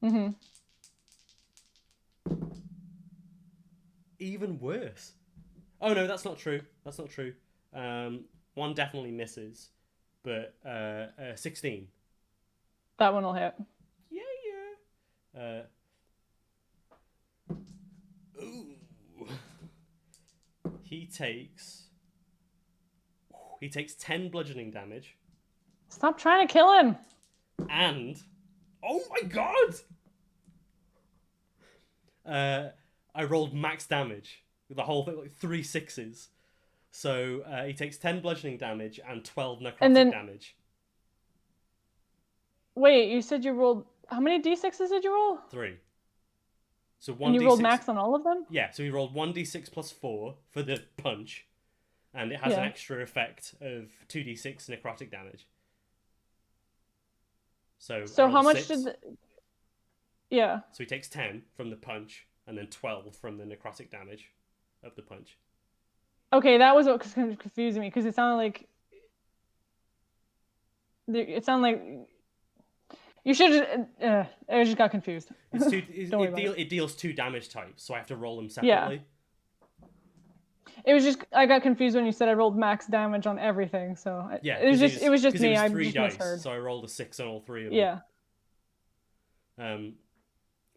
Mm-hmm. Even worse. Oh no, that's not true. That's not true. One definitely misses, but 16. That one will hit. Yeah. Ooh. He takes 10 bludgeoning damage. Stop trying to kill him. And oh my god! I rolled max damage with the whole thing, like 3 6s. So he takes 10 bludgeoning damage and 12 necrotic damage. Wait, you said you rolled... How many d6s did you roll? 3. So 1d6... And you rolled max on all of them? Yeah, so he rolled 1d6 plus 4 for the punch. And it has an extra effect of 2d6 necrotic damage. So how much 6. did... Yeah. So he takes 10 from the punch, and then 12 from the necrotic damage of the punch. Okay, that was what was confusing me, because it sounded like... You should I just got confused. It deals 2 damage types, so I have to roll them separately. Yeah. It was just I got confused when you said I rolled max damage on everything, so it was just me. I just misheard. So I rolled a 6 on all 3 of them. Yeah.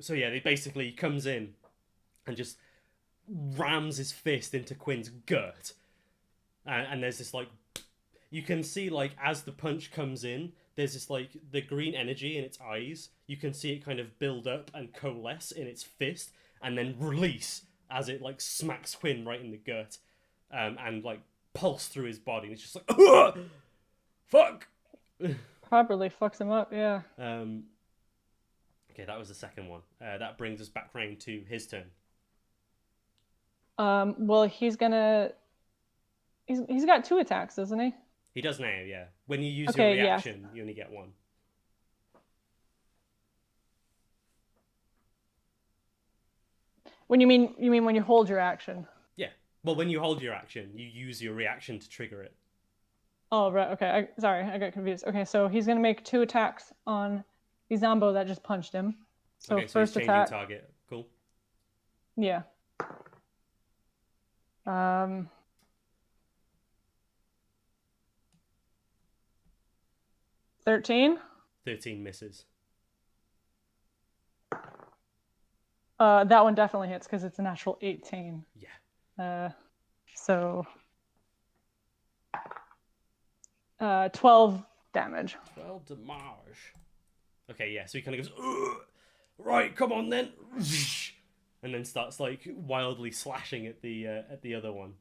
So yeah, it basically comes in and just rams his fist into Quinn's gut, and there's this like, you can see like as the punch comes in, there's this like the green energy in its eyes. You can see it kind of build up and coalesce in its fist, and then release as it like smacks Quinn right in the gut, and like pulse through his body. And it's just like, ugh! Fuck. Properly fucks him up, yeah. Okay, that was the second one. That brings us back round to his turn. Well, he's gonna. He's got 2 attacks, doesn't he? He does now, yeah. When you use your Okay, yes. reaction, you only get 1. When you mean when you hold your action? Yeah. Well, when you hold your action, you use your reaction to trigger it. Oh, right. Okay. Sorry, I got confused. Okay, so he's gonna make 2 attacks on the Zombo that just punched him. So Okay, so he's first changing attack. target. Cool. Yeah. 13. 13 misses. That one definitely hits because it's a natural 18. Yeah. So 12 damage. 12 damage. Okay, yeah, so he kind of goes, ugh! Right, come on then, and then starts like wildly slashing at the other one.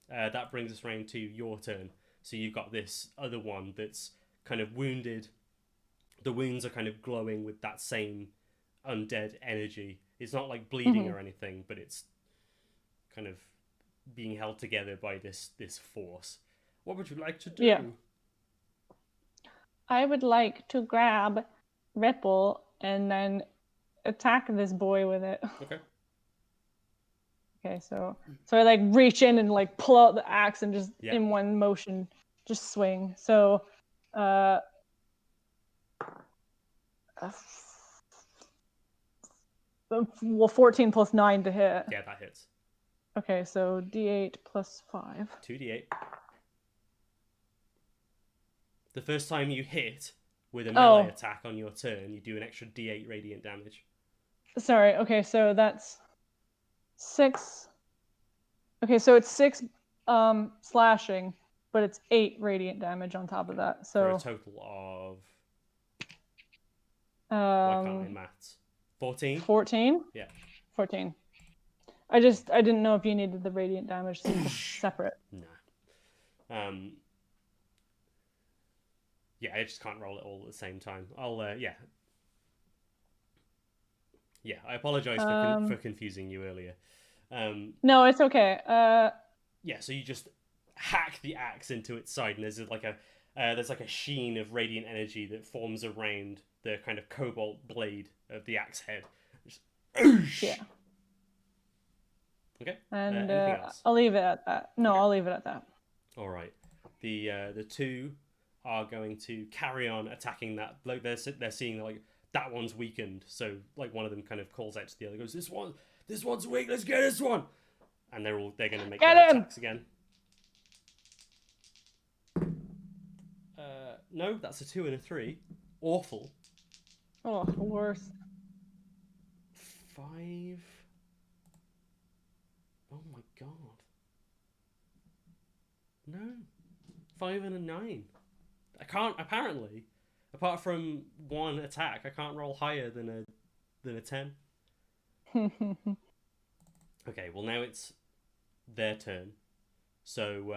That brings us around to your turn. So you've got this other one that's kind of wounded. The wounds are kind of glowing with that same undead energy. It's not like bleeding or anything, but it's kind of being held together by this force. What would you like to do? Yeah. I would like to grab Ripple and then attack this boy with it. Okay. Okay, so I like reach in and like pull out the axe and just in one motion just swing. So well, 14 plus 9 to hit. Yeah, that hits. Okay, so D8 plus 5. 2d8. The first time you hit with a melee attack on your turn, you do an extra d8 radiant damage. Sorry, okay, so that's 6. Okay, so it's 6 slashing, but it's 8 radiant damage on top of that. So for a total of why can't I maths? 14? 14? Yeah. 14. I didn't know if you needed the radiant damage separate. No. Yeah, I just can't roll it all at the same time. Yeah, I apologize for confusing you earlier. No, it's okay. Yeah, so you just hack the axe into its side, and there's like a sheen of radiant energy that forms around the kind of cobalt blade of the axe head. Just, yeah. Okay. And anything else? I'll leave it at that. No, okay. I'll leave it at that. All right. The two are going to carry on attacking that. Like they're seeing like that one's weakened, so like one of them kind of calls out to the other, goes, This one's weak. Let's get this one. And they're going to make their attacks again. No, that's a 2 and a 3. Awful. Oh, worse. 5. Oh my god. No. 5 and a 9. I can't, apparently. Apart from one attack, I can't roll higher than a 10. Okay, well now it's their turn. So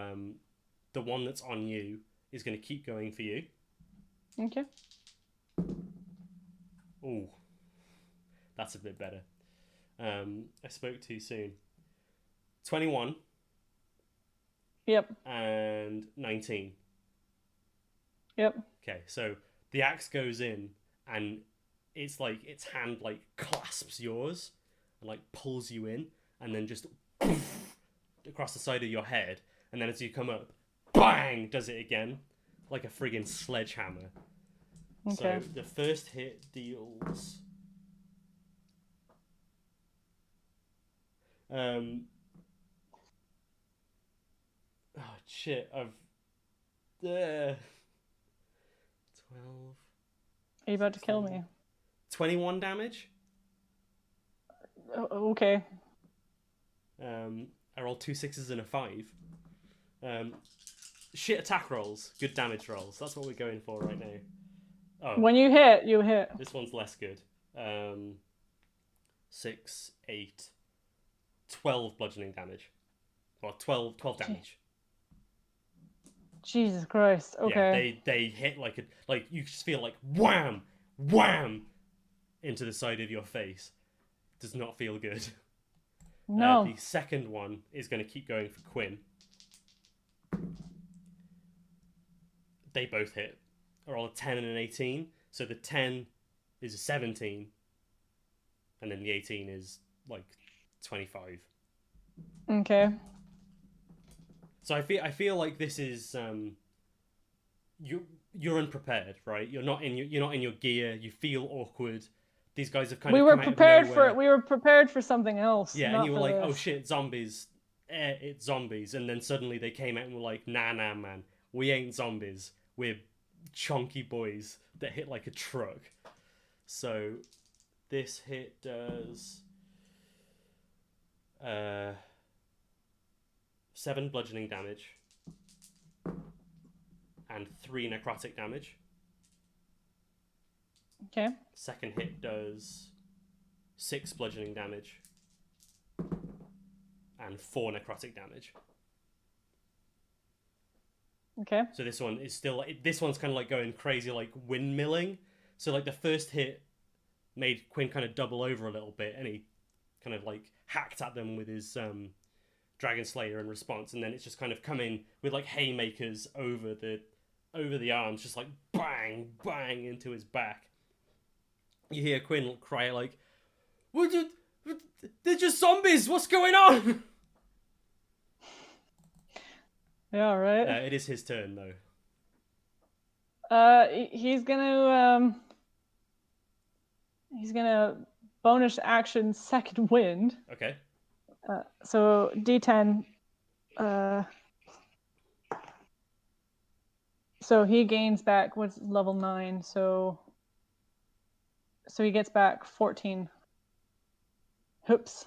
the one that's on you is going to keep going for you. Okay. Ooh. That's a bit better. I spoke too soon. 21. Yep. And 19. Yep. Okay, so the axe goes in and it's like its hand like clasps yours and like pulls you in and then just across the side of your head, and then as you come up, bang, does it again like a friggin' sledgehammer. Okay. So the first hit deals oh shit, I've 12. Are you about to kill me? 21 damage. Okay. I rolled 2 6s and a 5. Shit attack rolls, good damage rolls. That's what we're going for right now. Oh, when you hit, you hit. This one's less good. 6, 8, 12 bludgeoning damage. Or 12 damage. Jesus Christ. Okay. Yeah, they hit like you just feel like wham, wham into the side of your face. Does not feel good. No. The second one is going to keep going for Quinn. They both hit. Are all a 10 and an 18. So the 10 is a 17. And then the 18 is like 25. Okay. So I feel like this is you're unprepared, right? You're not in your gear. You feel awkward. These guys have kind of come out of nowhere. We were prepared for something else. Yeah, not and you were for like, this. oh shit, zombies. It's zombies. And then suddenly they came out and were like, nah, man, we ain't zombies. We're chunky boys that hit like a truck. So this hit does 7 bludgeoning damage and 3 necrotic damage. Okay. Second hit does 6 bludgeoning damage and 4 necrotic damage. Okay. So this one is still this one's kind of like going crazy, like windmilling. So like the first hit made Quinn kind of double over a little bit, and he kind of like hacked at them with his Dragon Slayer in response, and then it's just kind of come in with like haymakers over the arms, just like bang bang into his back. You hear Quinn cry like, they're just zombies, what's going on? Yeah, right. It is his turn though. He's gonna bonus action second wind. Okay. So D10. So he gains back what's level 9. So he gets back 14 hoops.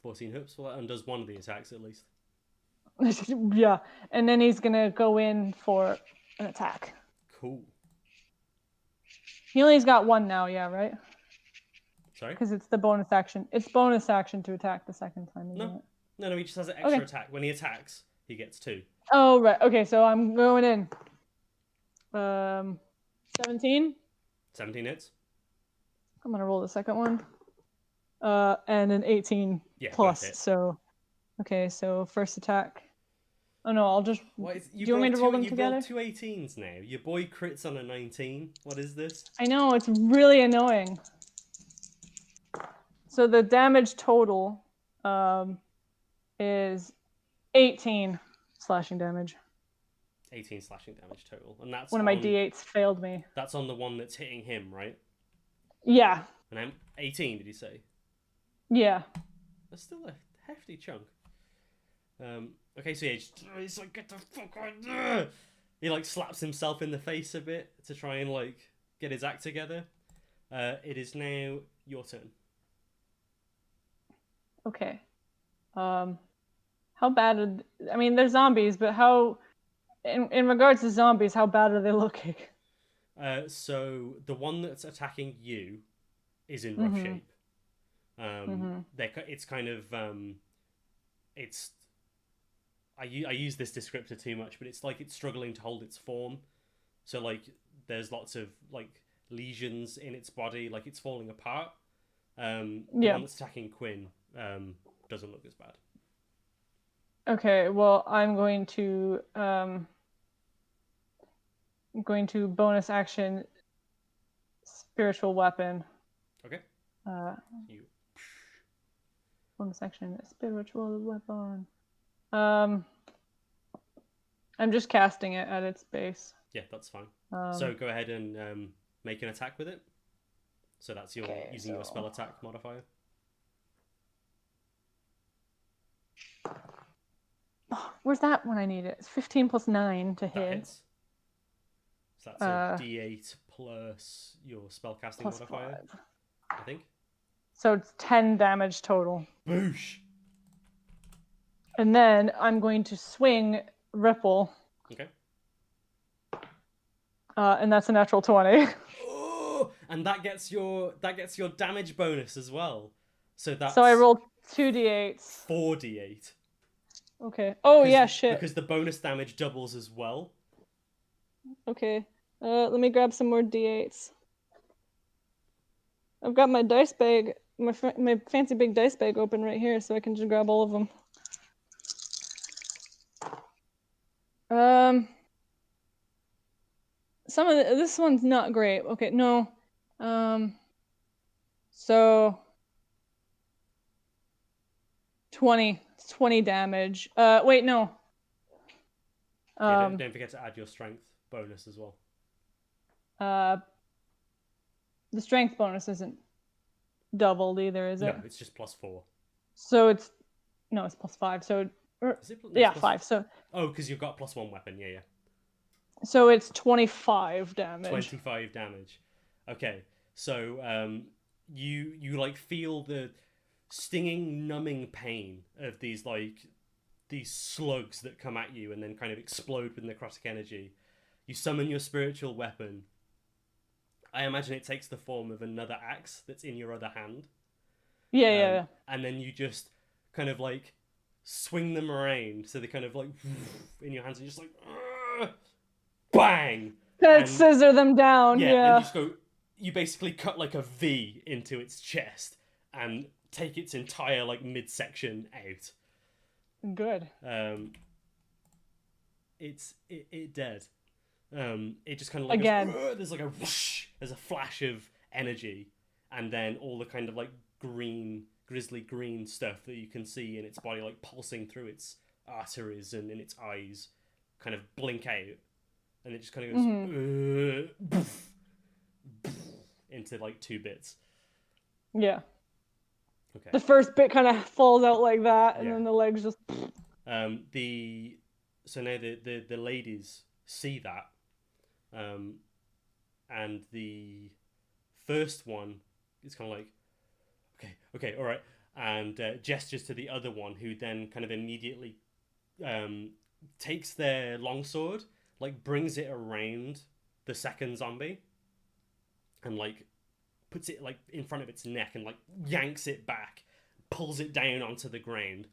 14 hoops. Well, that undoes one of the attacks at least. Yeah, and then he's gonna go in for an attack. Cool. He only's got one now, yeah, right? Sorry? Because it's the bonus action. It's bonus action to attack the second time, isn't it? No, he just has an extra attack. When he attacks, he gets 2. Oh, right. Okay, so I'm going in. 17. 17 hits. I'm gonna roll the second one. And an 18 plus. So, okay, so first attack. Oh no, I'll just. Do you want me to roll them together? You rolled 2 18s now. Your boy crits on a 19. What is this? I know, it's really annoying. So the damage total is 18 slashing damage. 18 slashing damage total, and that's one of my d8s failed me. That's on the one that's hitting him, right? Yeah. And I'm 18. Did you say? Yeah. That's still a hefty chunk. Okay, so yeah, he's like, get the fuck out! He like slaps himself in the face a bit to try and like get his act together. It is now your turn. Okay. How bad? I mean, they're zombies, but how? In regards to zombies, how bad are they looking? So the one that's attacking you is in rough shape. It's kind of it's. I use this descriptor too much, but it's like it's struggling to hold its form. So like there's lots of like lesions in its body, like it's falling apart. The one that's attacking Quinn doesn't look as bad. Okay, well I'm going to bonus action spiritual weapon. Okay. Bonus action spiritual weapon. I'm just casting it at its base. Yeah, that's fine. So go ahead and make an attack with it. So that's your using your spell attack modifier. Oh, where's that when I need it? It's 15 plus 9 to hit. Hits. So that's a D8 plus your spellcasting modifier, 5. I think. So it's 10 damage total. Boosh! And then I'm going to swing Ripple. Okay. And that's a natural 20. Oh, and that gets your damage bonus as well. So I rolled 2d8s. 4d8. Okay. Oh yeah, shit. Because the bonus damage doubles as well. Okay. Let me grab some more d8s. I've got my dice bag my fancy big dice bag open right here, so I can just grab all of them. Some of this one's not great. Okay, no. So 20 damage. Wait, no. Yeah, don't forget to add your strength bonus as well. The strength bonus isn't doubled either, is it? No, it's just +4. So it's +5. So Is it? No, yeah, plus... 5. So because you've got +1 weapon. Yeah. So it's 25 damage. 25 damage. Okay, so you like feel the stinging, numbing pain of these slugs that come at you and then kind of explode with necrotic energy. You summon your spiritual weapon. I imagine it takes the form of another axe that's in your other hand. Yeah. And then you just kind of like swing them around, so they kind of like in your hands, and you're just like bang! And scissor them down. Yeah. And you basically cut like a V into its chest and take its entire like midsection out. Good. It dead. It just kind of like again. There's like a whoosh, there's a flash of energy, and then all the kind of like grizzly green stuff that you can see in its body, like pulsing through its arteries and in its eyes, kind of blink out, and it just kind of goes into like 2 bits. Yeah. Okay. The first bit kind of falls out like that, and then the legs just. So now the ladies see that, and the first one is kind of like, okay, all right, and gestures to the other one, who then kind of immediately takes their longsword, like brings it around the second zombie, and like puts it like in front of its neck and like yanks it back, pulls it down onto the ground.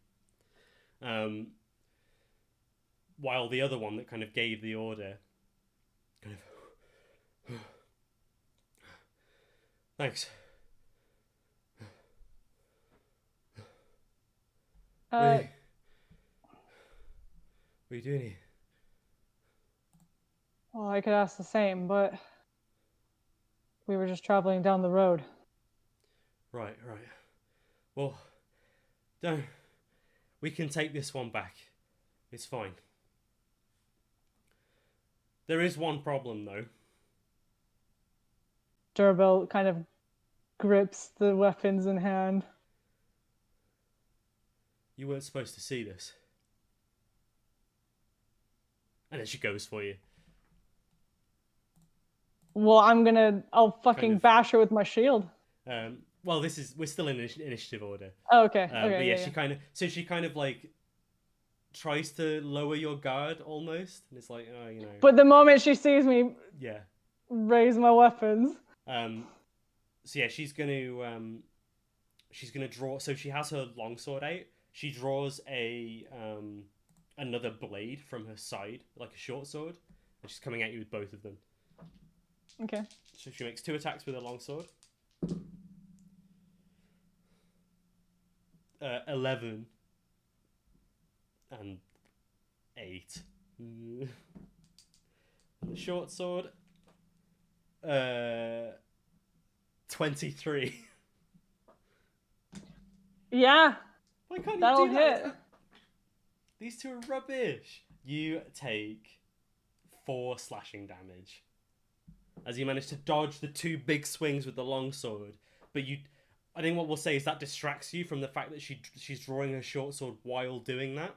While the other one that kind of gave the order kind of thanks. What are you doing here? Well, I could ask the same, but we were just traveling down the road. Right. Well, don't. We can take this one back. It's fine. There is one problem, though. Dourrebelle kind of grips the weapons in hand. You weren't supposed to see this. And then she goes for you. Well, I'll fucking kind of bash her with my shield. Well, we're still in initiative order. Oh, okay. But yeah, she kind of like tries to lower your guard almost, and it's like, oh, you know. But the moment she sees me, raise my weapons. So yeah, she's gonna draw. So she has her longsword out. She draws another blade from her side, like a short sword, and she's coming at you with both of them. Okay. So she makes 2 attacks with her longsword. 11 and 8. And the short sword, 23. Yeah. Why can't you that'll do hit. That? These two are rubbish. You take 4 slashing damage as you manage to dodge the 2 big swings with the longsword, but I think what we'll say is that distracts you from the fact that she's drawing her short sword while doing that,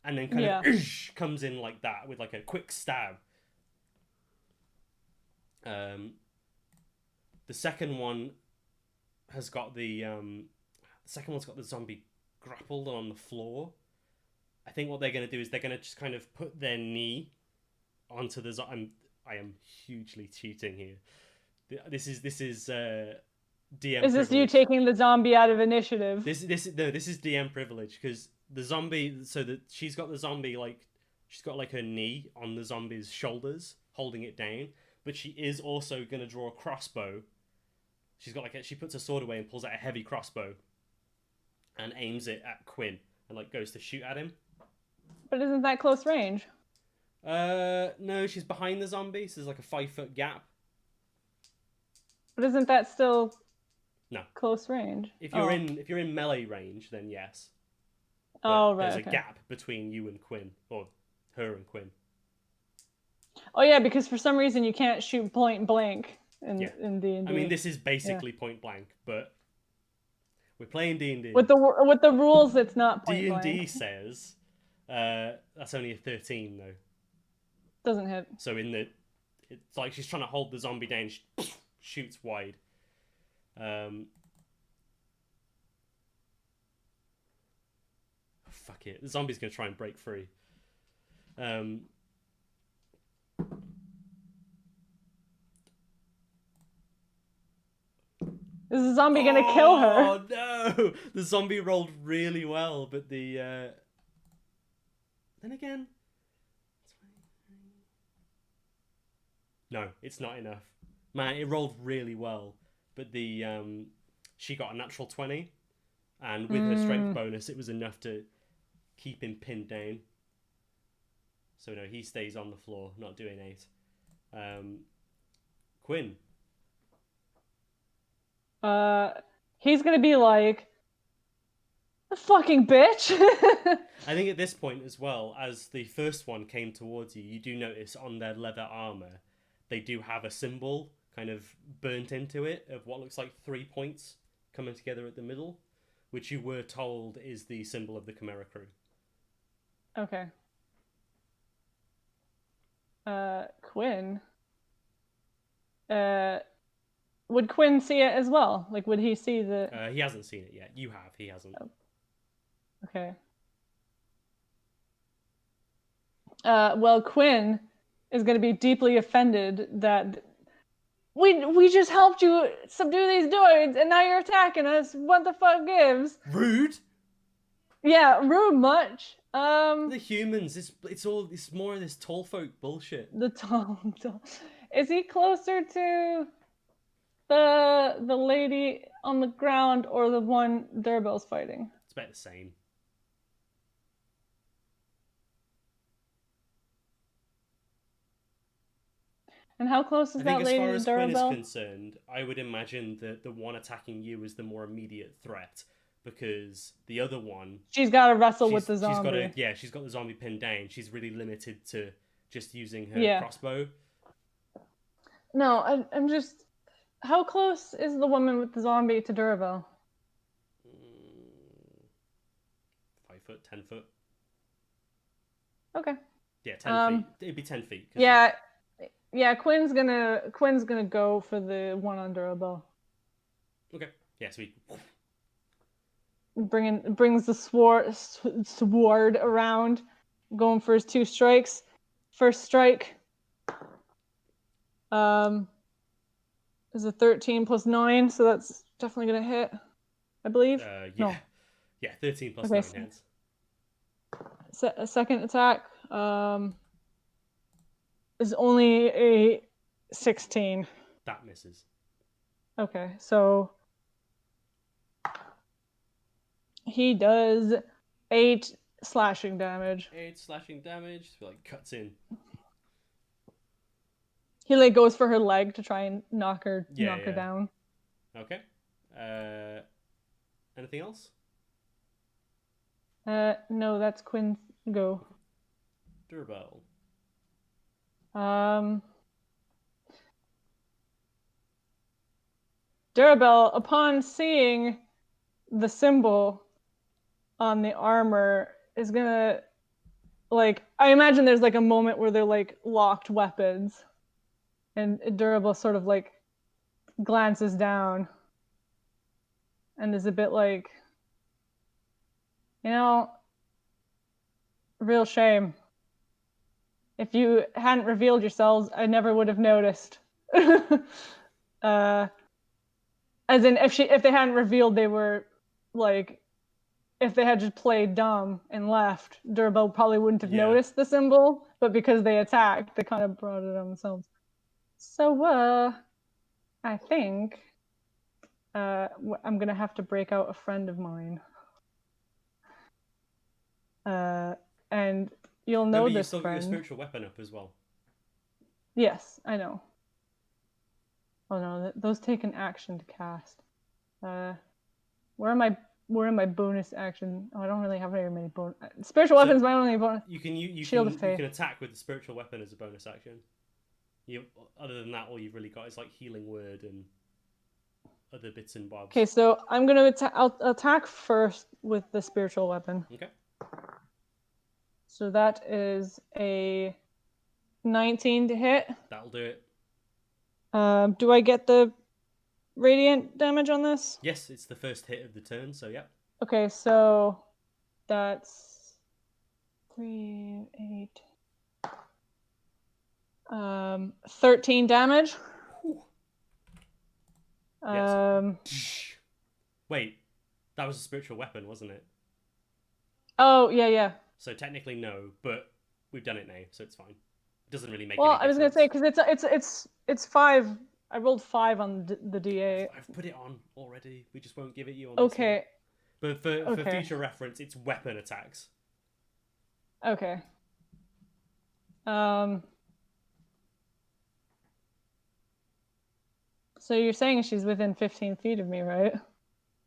and then kind of comes in like that with like a quick stab. The second one has got the zombie grappled on the floor. I think what they're going to do is they're going to just kind of put their knee onto the zombie. I am hugely cheating here. This is DM. Is this privilege. You taking the zombie out of initiative? This is DM privilege, because the zombie. So that she's got the zombie she's got like her knee on the zombie's shoulders, holding it down. But she is also going to draw a crossbow She's got she puts her sword away and pulls out a heavy crossbow and aims it at Quinn and like goes to shoot at him. But isn't that close range? No, she's behind the zombie, so there's like a 5-foot gap. But isn't that still no close range? If you're in melee range, then yes. But oh right. There's a gap between you and Quinn, or her and Quinn. Oh yeah, because for some reason you can't shoot point blank in D&D. I mean, this is basically point blank, but we're playing D&D. With the rules, it's not point blank. D&D says that's only a 13 though. Doesn't hit. So it's like she's trying to hold the zombie down. She shoots wide. Fuck it. The zombie's gonna try and break free. Is the zombie gonna kill her? Oh no! The zombie rolled really well, but then again, no, it's not enough. Man, it rolled really well, but she got a natural 20, and with her strength bonus, it was enough to keep him pinned down. So no, he stays on the floor, not doing 8. Quinn. He's gonna be like, a fucking bitch. I think at this point as well, as the first one came towards you, you do notice on their leather armor, they do have a symbol kind of burnt into it of what looks like 3 points coming together at the middle, which you were told is the symbol of the Chimera Crew. Okay. Quinn. Would Quinn see it as well? Like, would he see the... He hasn't seen it yet. You have. He hasn't. Oh. Okay. Well, Quinn is going to be deeply offended that we just helped you subdue these droids, and now you're attacking us. What the fuck gives? Rude. Yeah, rude much. The humans. It's more of this tall folk bullshit. The tall. Is he closer to the lady on the ground or the one Dourrebelle's fighting? It's about the same. And how close is that lady to Dourrebelle? As far as Quinn is concerned, I would imagine that the one attacking you is the more immediate threat, because the other one... She's got to wrestle with the zombie. She's got the zombie pinned down. She's really limited to just using her crossbow. No, I'm just... How close is the woman with the zombie to Dourrebelle? 5 foot, 10 foot. Okay. Yeah, 10 feet. It'd be 10 feet. Yeah, Quinn's gonna go for the one on Dourrebelle. Okay. Yeah, so he brings the sword around, going for his 2 strikes. First strike. Is a 13 plus 9, so that's definitely gonna hit, I believe. Yeah. No. Yeah, 13 plus 9 hits. Second attack is only a 16. That misses. Okay, so he does 8 slashing damage. 8 slashing damage, so like cuts in. He like goes for her leg to try and knock her down. Okay. Anything else? No, that's Quinn's go. Dourrebelle. Dourrebelle, upon seeing the symbol on the armor, is gonna like, I imagine there's like a moment where they're like locked weapons. And Dourrebelle sort of like glances down and is a bit like, real shame. If you hadn't revealed yourselves, I never would have noticed. As in, if they hadn't revealed they were like, if they had just played dumb and left, Dourrebelle probably wouldn't have noticed the symbol, but because they attacked, they kind of brought it on themselves. So, I think I'm gonna have to break out a friend of mine. And you'll know Remember, you this still got your friend. spiritual weapon up as well. Yes, I know. Oh no, those take an action to cast. Where am I bonus action? Oh, I don't really have very many bonus. Spiritual weapons, my only bonus. You can Shield of Faith. can attack with the spiritual weapon as a bonus action. You other than that, all you've really got is like healing word and other bits and bobs. Okay, so I'm gonna I'll attack first with the spiritual weapon. Okay. So that is a 19 to hit. That'll do it. Do I get the radiant damage on this? Yes, it's the first hit of the turn, so yeah. Okay, so that's 3, 8. 13 damage. Whew. Yes. Wait, that was a spiritual weapon, wasn't it? Oh yeah. So technically no, but we've done it now, so it's fine. It doesn't really make. Well, any I was gonna difference. say because it's 5. I rolled 5 on the D8. I've put it on already. We just won't give it you on. Okay. But for future reference, it's weapon attacks. Okay. So you're saying she's within 15 feet of me, right? I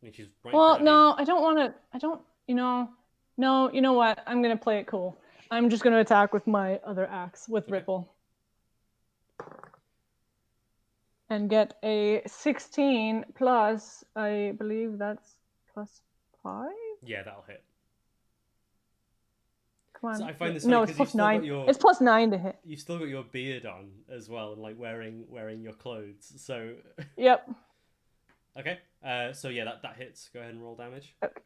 mean, she's right. Well, in front no, of you. I don't want to. I don't. No. You know what? I'm gonna play it cool. I'm just gonna attack with my other axe with Ripple. And get a 16 plus, I believe that's plus 5? Yeah, that'll hit. Come on. So I find this no, it's plus 9. It's plus 9 to hit. You've still got your beard on as well, and like wearing your clothes. So. Yep. Okay. So yeah, that hits. Go ahead and roll damage. Okay.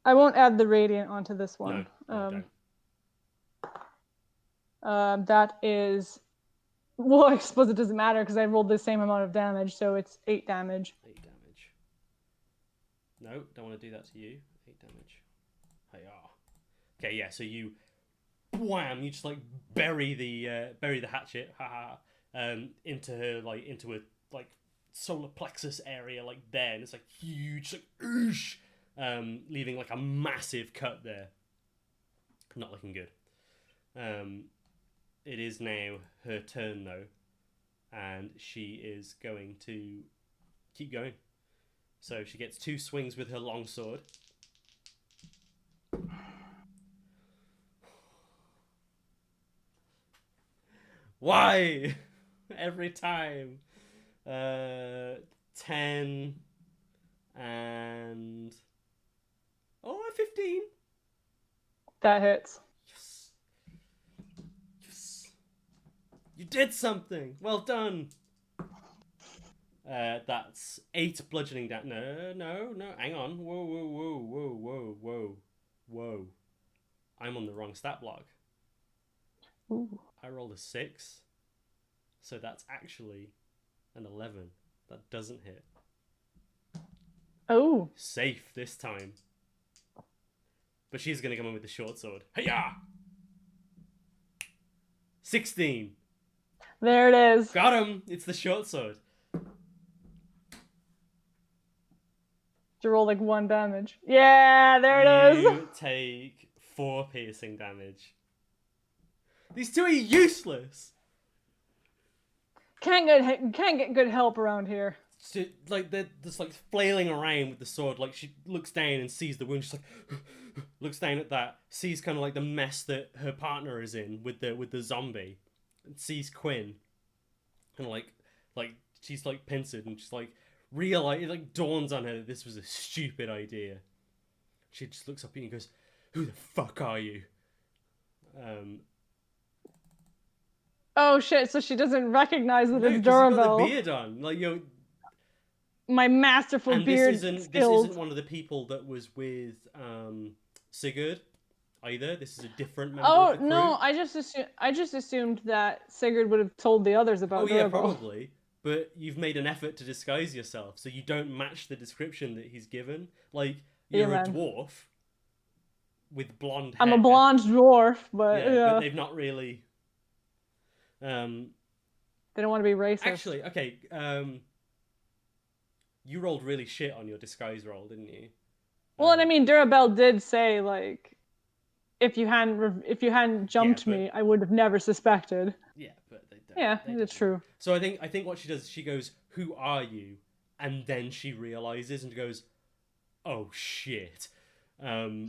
I won't add the radiant onto this one. No, don't. That is. Well, I suppose it doesn't matter because I rolled the same amount of damage, so it's 8 damage. 8 damage. No, don't want to do that to you. 8 damage. Hiya. Okay, yeah. So you, wham! You just like bury the hatchet, into her into a solar plexus area there, and it's like huge, like oosh, leaving like a massive cut there. Not looking good. It is now her turn though, and she is going to keep going. So she gets 2 swings with her longsword. Why? Every time. 10 and 15. That hits. Yes. You did something. Well done. That's 8 bludgeoning damage. No. Hang on. Whoa. I'm on the wrong stat block. Ooh. I rolled a 6. So that's actually an 11. That doesn't hit. Oh. Safe this time. But she's going to come in with the short sword. Hiya! 16. There it is. Got him! It's the short sword. To roll 1 damage. Yeah, there it is. You take 4 piercing damage. These 2 are useless. Can't get good help around here. So, they're just flailing around with the sword. She looks down and sees the wound. She's looks down at that, sees kind of the mess that her partner is in with the zombie, and sees Quinn, and she's pincered, and she's realize it dawns on her that this was a stupid idea. She just looks up at you and goes, "Who the fuck are you?" Oh shit! So she doesn't recognize that it's Dourrebelle. Dourrebelle. Got the beard on, My masterful and beard this skills. isn't one of the people that was with Sigurd either. This is a different member of the crew. No! I just assumed that Sigurd would have told the others about Dourrebelle. Yeah, probably. But you've made an effort to disguise yourself, so you don't match the description that he's given. You're a dwarf with blonde hair. I'm a blonde dwarf, but but they've not really. They don't want to be racist. Actually, okay. You rolled really shit on your disguise roll, didn't you? Well, and I mean, Dourrebelle did say like, if you hadn't Yeah, jumped but me, I would have never suspected. yeah, but they don't. Yeah, They it's don't know. true. So I think what she does, she goes, "Who are you?" And then she realizes and goes, "Oh shit." Um,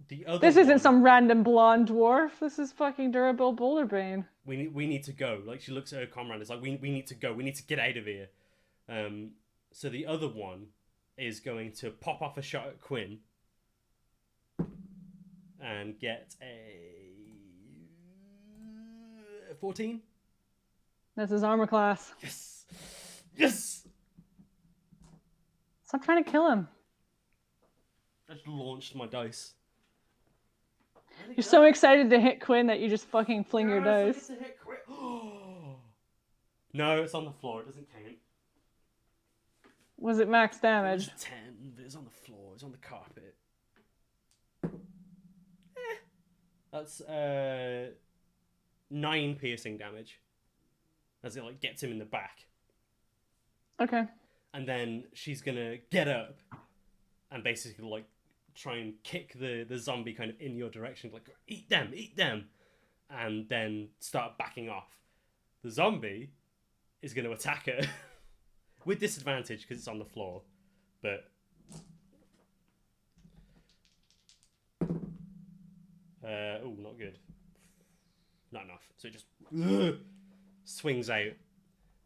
the other This isn't one, some random blonde dwarf. This is fucking Dourrebelle Boulderbane. we need to go. Like she looks at her comrade. It's like we need to go. We need to get out of here. Um, so the other one is going to pop off a shot at Quinn and get a 14. That's his armor class. Yes, yes. Stop trying to kill him. I just launched my dice. You're so excited to hit Quinn that you just fucking fling your dice. No, it's on the floor. It doesn't count. Was it max It damage? was 10, but it's on the floor. It's on the carpet. That's 9 piercing damage. As it like gets him in the back. Okay. And then she's gonna get up and basically like try and kick the zombie kind of in your direction, like eat them, and then start backing off. The zombie is gonna attack her with disadvantage because it's on the floor, but oh, not good, not enough. So it just swings out,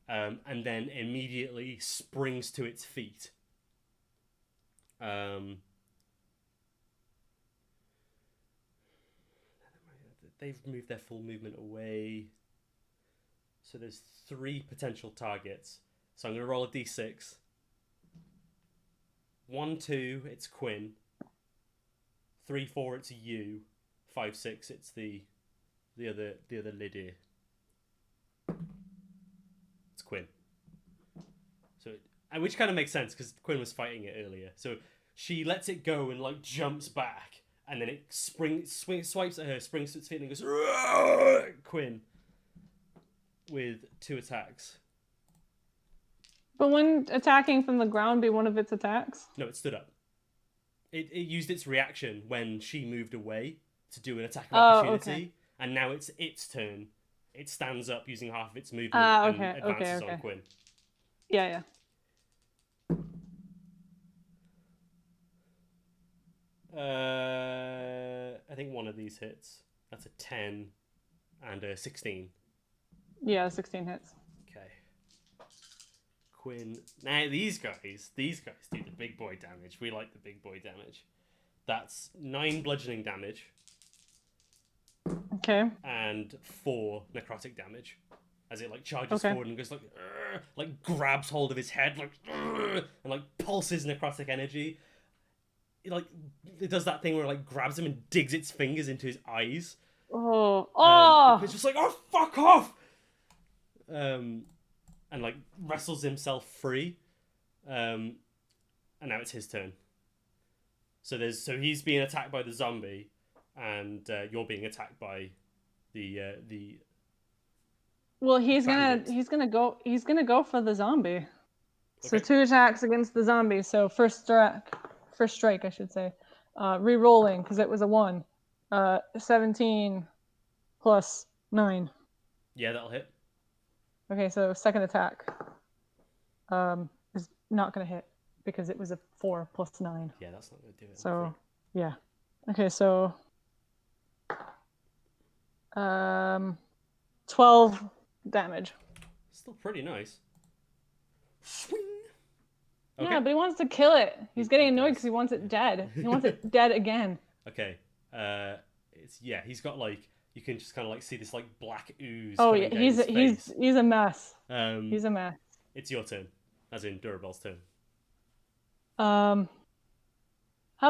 and then immediately springs to its feet. They've moved their full movement away. So there's 3 potential targets. So I'm going to roll a d6. 1, 2, it's Quinn. 3, 4, it's you. 5, 6, it's the other lady. It's Quinn. So, and which kind of makes sense because Quinn was fighting it earlier. So she lets it go and like jumps back, and then it swipes at her, springs to its feet, and goes Quinn with 2 attacks. But wouldn't attacking from the ground be one of its attacks? No, it stood up. It used its reaction when she moved away to do an attack of opportunity, okay. And now it's its turn. It stands up using half of its movement Okay, and advances okay. on Quinn. Yeah. I think one of these hits. That's a 10 and a 16. Yeah, 16 hits. Okay. Quinn. Now these guys do the big boy damage. We like the big boy damage. That's 9 bludgeoning damage. Okay. And 4 necrotic damage. As it like charges forward and goes like grabs hold of his head and like pulses necrotic energy. It does that thing where it like grabs him and digs its fingers into his eyes. It's just like, oh, fuck off! And like wrestles himself free. And now it's his turn. So he's being attacked by the zombie, and you're being attacked by the. Well, he's bandit. gonna go for the zombie. So Okay. 2 attacks against the zombie. So first strike, I should say. Re-rolling because it was a 1. 17 plus 9. Yeah, that'll hit. Okay, so second attack is not gonna hit because it was a 4 plus 9. Yeah, that's not gonna do it. So yeah. Okay, so 12 damage. Still pretty nice. Swing. Okay. Yeah, but he wants to kill it. He's getting annoyed because he wants it dead. He wants it dead again. Okay. He's got like, you can just kind of like see this like black ooze. Oh yeah, he's a mess. He's a mess. It's your turn, as in Dourrebelle's turn. How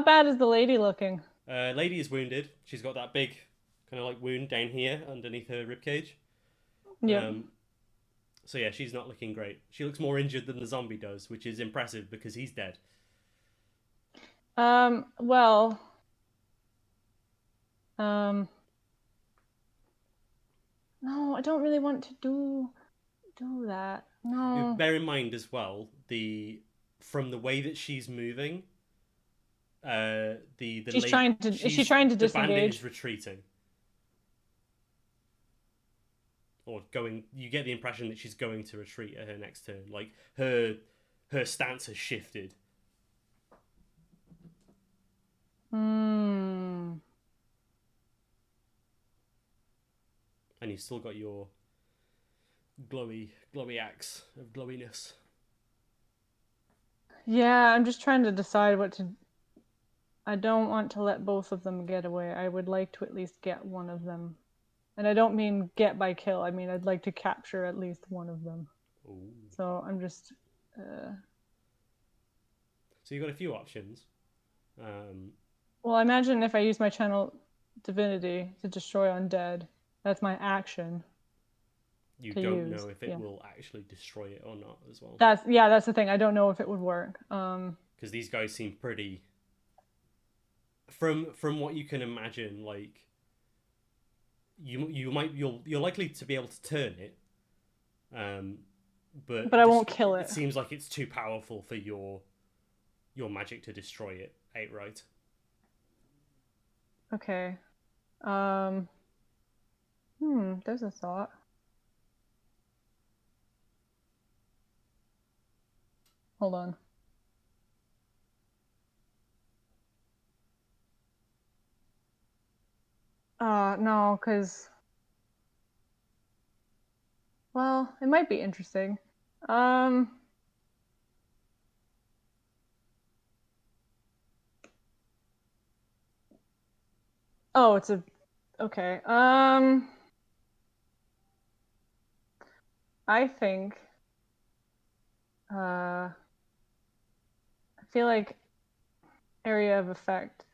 bad is the lady looking? Lady is wounded. She's got that big kind of like wound down here underneath her ribcage. Yeah. So yeah, she's not looking great. She looks more injured than the zombie does, which is impressive because he's dead. Well. No, I don't really want to do do that. No. Bear in mind as well from the way that she's moving, She's trying to. Is she trying to the bandit disengage? is retreating or going. You get the impression that she's going to retreat at her next turn. Like her stance has shifted. Hmm. And you've still got your glowy axe of glowiness. Yeah, I'm just trying to decide what to. I don't want to let both of them get away. I would like to at least get one of them. And I don't mean get by kill. I mean, I'd like to capture at least one of them. Ooh. So I'm just. So you've got a few options. Well, I imagine if I use my channel divinity to destroy undead, that's my action. You don't know if it will actually destroy it or not as well. That's the thing. I don't know if it would work. Because these guys seem pretty. From what you can imagine, like you're likely to be able to turn it, but I won't kill it. It seems like it's too powerful for your magic to destroy it outright. Okay. There's a thought. Hold on. No, because... Well, it might be interesting. Oh, it's a... Okay. I think... I feel like area of effect.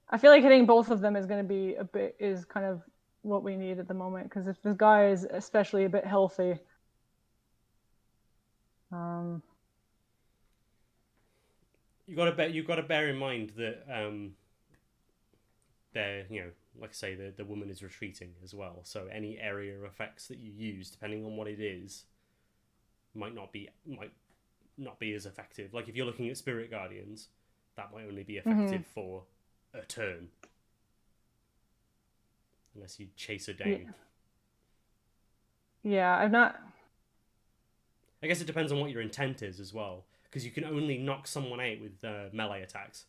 I feel like hitting both of them is going to be is kind of what we need at the moment, because if this guy is especially a bit healthy, you got to bear in mind that like I say, the woman is retreating as well. So any area effects that you use, depending on what it is, might not be as effective. Like if you're looking at Spirit Guardians, that might only be effective for a turn, unless you chase her down. Yeah, I'm not. I guess it depends on what your intent is as well, because you can only knock someone out with melee attacks.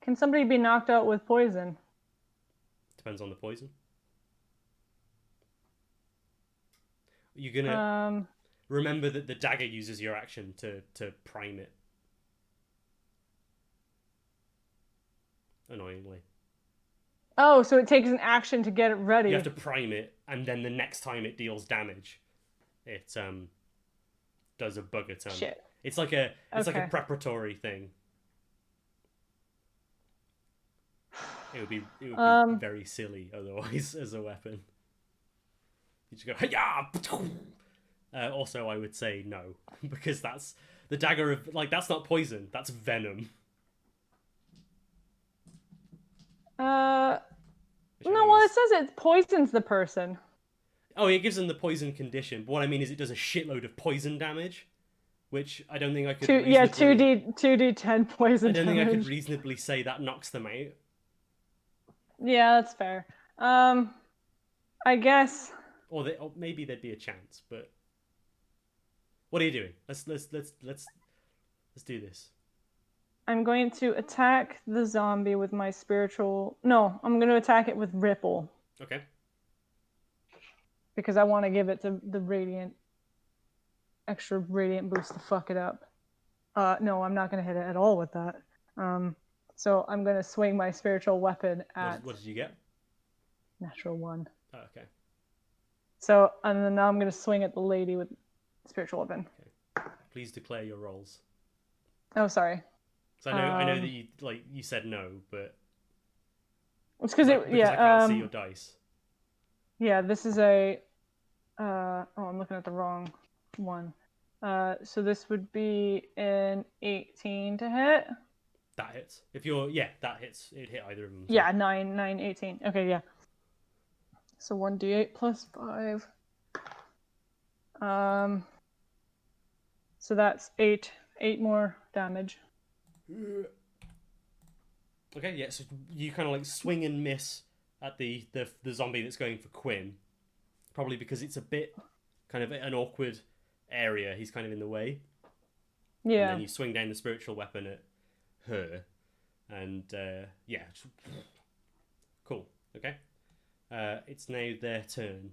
Can somebody be knocked out with poison? Depends on the poison. You're gonna remember that the dagger uses your action to prime it. Annoyingly. Oh, so it takes an action to get it ready. You have to prime it, and then the next time it deals damage, it does a bugger ton. Shit. It's like a preparatory thing. It would be very silly otherwise as a weapon. You just go hi-ya! Also, I would say no, because that's the dagger of that's not poison, that's venom. No, well, it says it poisons the person. Oh, it gives them the poison condition. But what I mean is it does a shitload of poison damage, which I don't think I could. 2d10 poison. I don't think I could reasonably say that knocks them out. Yeah, that's fair. I guess. Or maybe there'd be a chance, but what are you doing? Let's do this. I'm going to attack the zombie with my spiritual... No, I'm going to attack it with Ripple. Okay. Because I want to give it the extra radiant boost to fuck it up. No, I'm not going to hit it at all with that. So I'm going to swing my spiritual weapon at... What did you get? Natural 1. Oh, okay. So, and then now I'm going to swing at the lady with spiritual weapon. Okay. Please declare your rolls. Oh, sorry. So I know that you said no, but it's because I can't see your dice. Yeah, this is a. I'm looking at the wrong one. So this would be an 18 to hit. That hits. That hits. It'd hit either of them. So. Yeah, 9, 18. Okay, yeah. So 1d8 plus 5. So that's 8 more damage. Okay, yeah, so you kind of like swing and miss at the zombie that's going for Quinn. Probably because it's a bit kind of an awkward area. He's kind of in the way. Yeah. And then you swing down the spiritual weapon at her. And yeah. Cool. Okay. It's now their turn.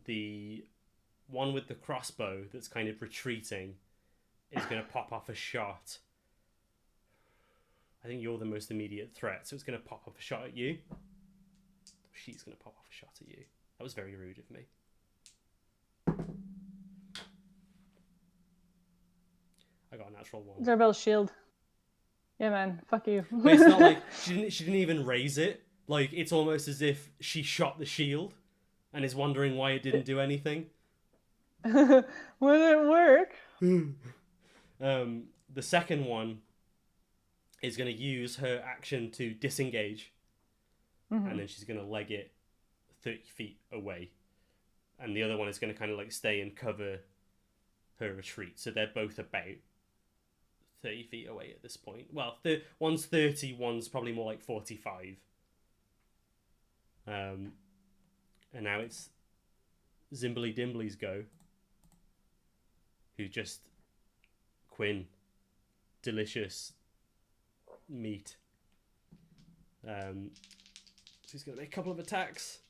The one with the crossbow that's kind of retreating is going to pop off a shot. I think you're the most immediate threat, so it's going to pop off a shot at you. She's going to pop off a shot at you. That was very rude of me. I got a natural 1. Dourrebelle's shield. Yeah, man. Fuck you. But it's not like she didn't even raise it. Like, it's almost as if she shot the shield and is wondering why it didn't do anything. Will it work? The second one is going to use her action to disengage. Mm-hmm. And then she's going to leg it 30 feet away. And the other one is going to kind of like stay and cover her retreat. So they're both about 30 feet away at this point. Well, one's 30, one's probably more like 45. And now it's Zimbly Dimbly's go. Who just... Quinn. Delicious meat. So he's going to make a couple of attacks.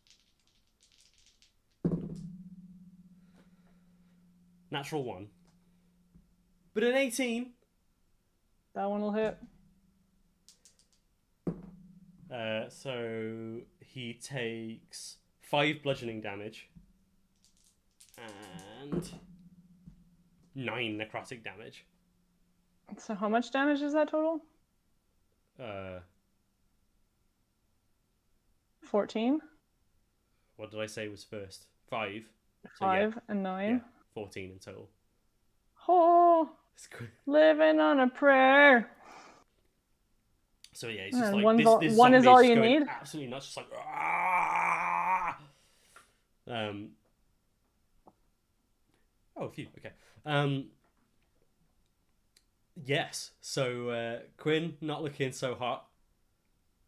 Natural 1. But an 18. That one will hit. So he takes 5 bludgeoning damage. And 9 necrotic damage. So how much damage is that total? 14. What did I say was first? 5. So 5 and 9. Yeah, 14 in total. Oh, living on a prayer. So yeah, it's just like this one is all you need. Absolutely nuts, just like Aah! Oh, a few. Okay. Yes. So Quinn not looking so hot,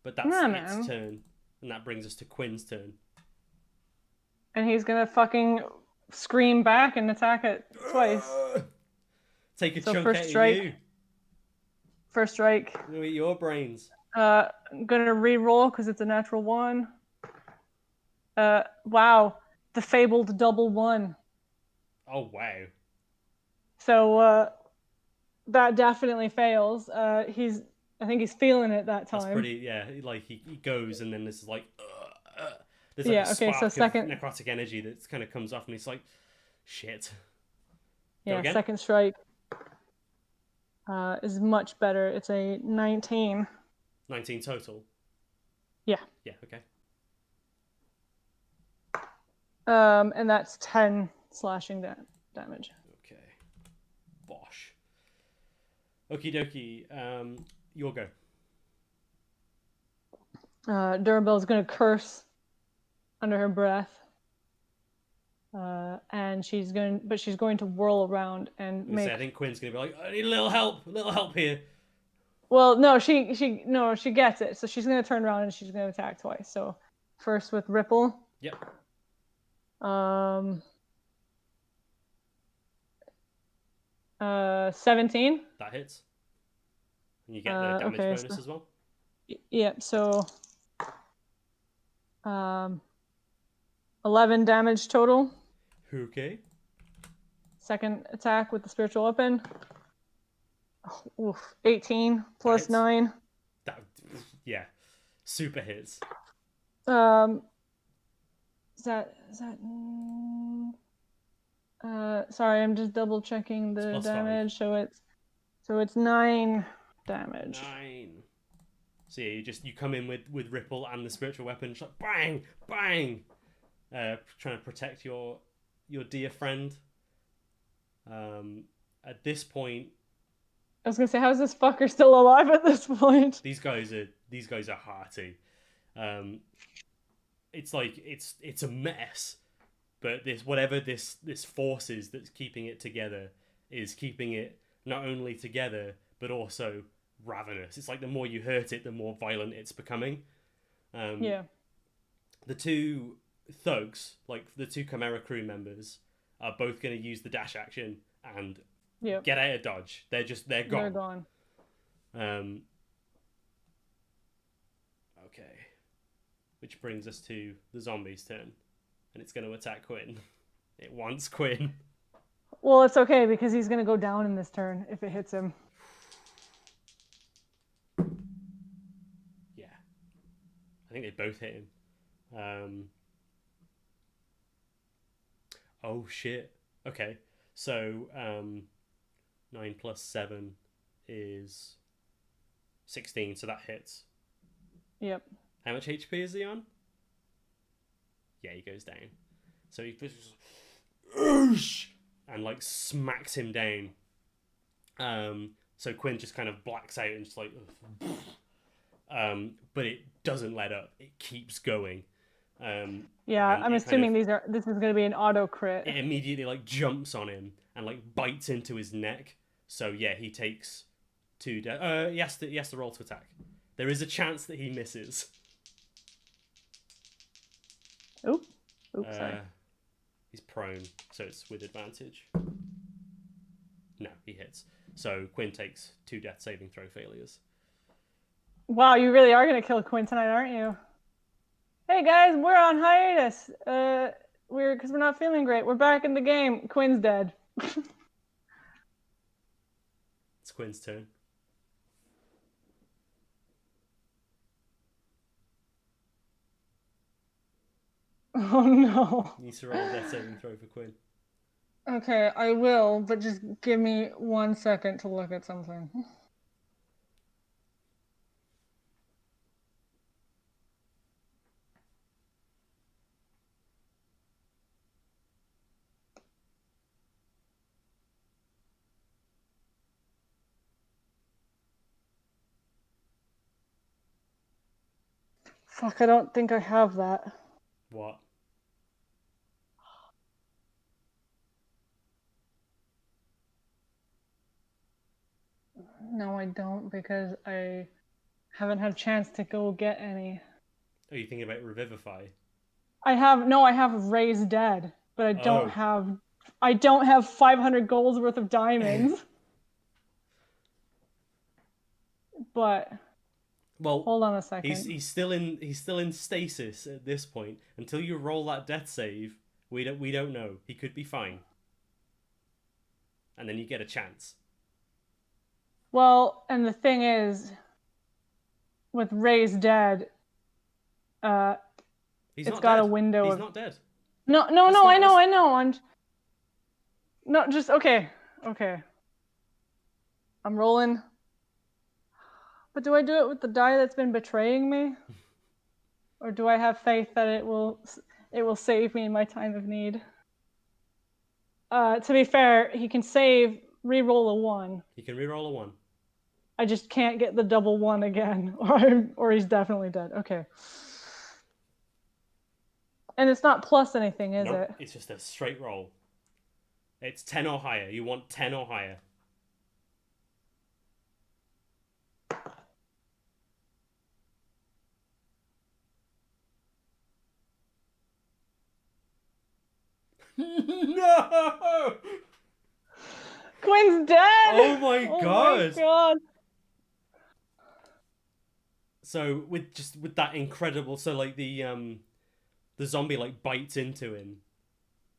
but that's its turn, and that brings us to Quinn's turn. And he's gonna fucking scream back and attack it twice. Take a chunk out of you. First strike. I'm gonna eat your brains. I'm gonna re-roll because it's a natural 1. Wow, the fabled double 1. Oh wow. So that definitely fails. I think he's feeling it that time. That's pretty. Yeah, like he goes and then this is like. There's like a spark of necrotic energy that kind of comes off, and he's like, "Shit." Yeah, second strike is much better. It's a 19. 19 total. Yeah. Yeah. Okay. And that's 10 slashing damage. Okay. Bosh. Okie dokie. Your go. Dourrebelle's gonna curse under her breath, and she's going to whirl around and make. I think Quinn's gonna be like, I need a little help here. Well, no, she gets it, so she's gonna turn around and she's gonna attack twice. So, first with Ripple. Yep. 17. That hits. And you get the damage bonus as well. Yep. So, 11 damage total. Okay. Second attack with the spiritual weapon. 18 plus 9. Yeah. Super hits. Sorry, I'm just double checking the damage. 5. So it's 9 damage. 9. So yeah, you come in with Ripple and the spiritual weapon, just like bang, bang, trying to protect your dear friend. At this point, I was gonna say, how's this fucker still alive at this point? These guys are hearty. it's like it's a mess. But this whatever this force is that's keeping it together is keeping it not only together but also ravenous. It's like the more you hurt it, the more violent it's becoming. Um, Yeah. the two thugs, like the two Chimera Crew members, are both going to use the dash action and Yep. get out of dodge. They're gone. They're gone. Um, okay, which brings us to the zombie's turn, and it's going to attack Quinn. It wants Quinn. Well, it's okay because he's gonna go down in this turn if it hits him. Yeah, I think they both hit him. Oh shit. Okay, so 9 plus 7 is 16, so that hits. Yep. How much HP is he on? Yeah, he goes down. So he and like smacks him down. So Quinn just kind of blacks out and just like, but it doesn't let up. It keeps going. Yeah, I'm assuming this is gonna be an auto crit. It immediately like jumps on him and like bites into his neck. So yeah, he takes 2 he has to roll to attack. There is a chance that he misses. Oops, sorry. He's prone, so it's with advantage. No, he hits. So Quinn takes 2 death saving throw failures. Wow, you really are gonna kill Quinn tonight, aren't you? Hey guys, we're on hiatus. Because we're not feeling great. We're back in the game. Quinn's dead. It's Quinn's turn. Oh no. You need to roll a death saving throw for Quinn. Okay, I will, but just give me 1 second to look at something. Fuck, I don't think I have that. What? No, I don't, because I haven't had a chance to go get any. Are you thinking about Revivify? I have Raised Dead, but I don't have 500 golds worth of diamonds. But well, hold on a second. He's still in stasis at this point. Until you roll that death save, we don't know. He could be fine. And then you get a chance. Well, and the thing is, with Raised Dead, He's it's not got dead. a window. He's not dead. No, I know. I'm not just okay. I'm rolling. But do I do it with the die that's been betraying me? Or do I have faith that it will save me in my time of need? To be fair, he can re-roll a 1. He can re-roll a 1. I just can't get the double 1 again, or he's definitely dead. Okay. And it's not plus anything, is it? It's just a straight roll. It's 10 or higher. You want 10 or higher. No! Quinn's dead! Oh my god! My god! So with that incredible, so like the zombie like bites into him,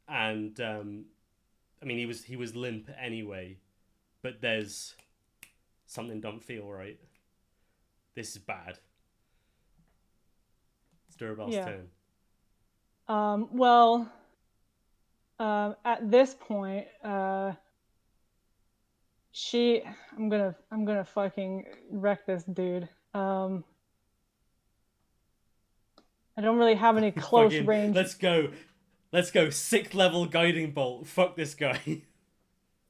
and I mean he was limp anyway, but there's something don't feel right. This is bad. It's Dourrebelle's turn. Well, at this point, I'm gonna fucking wreck this dude. I don't really have any close range. Let's go 6th level guiding bolt. Fuck this guy.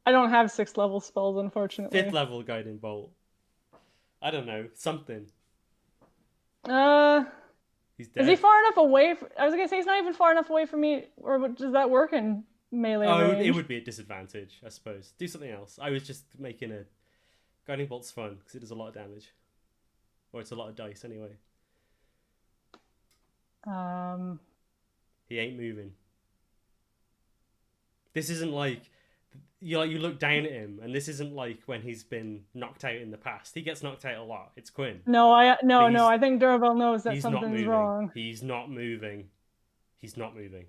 I don't have 6th level spells, unfortunately. 5th level guiding bolt. I don't know, something. He's Is he dead. far enough away? I was gonna say he's not even far enough away from me, or does that work in melee Oh, it range? would be a disadvantage, I suppose. Do something else. I was just making a guiding bolt's fun because it does a lot of damage, or it's a lot of dice anyway. Um, He ain't moving. This isn't like you look down at him, and this isn't like when he's been knocked out in the past. He gets knocked out a lot. It's Quinn, but no. I think Dourrebelle knows that he's not something's moving. wrong. He's not moving. He's not moving,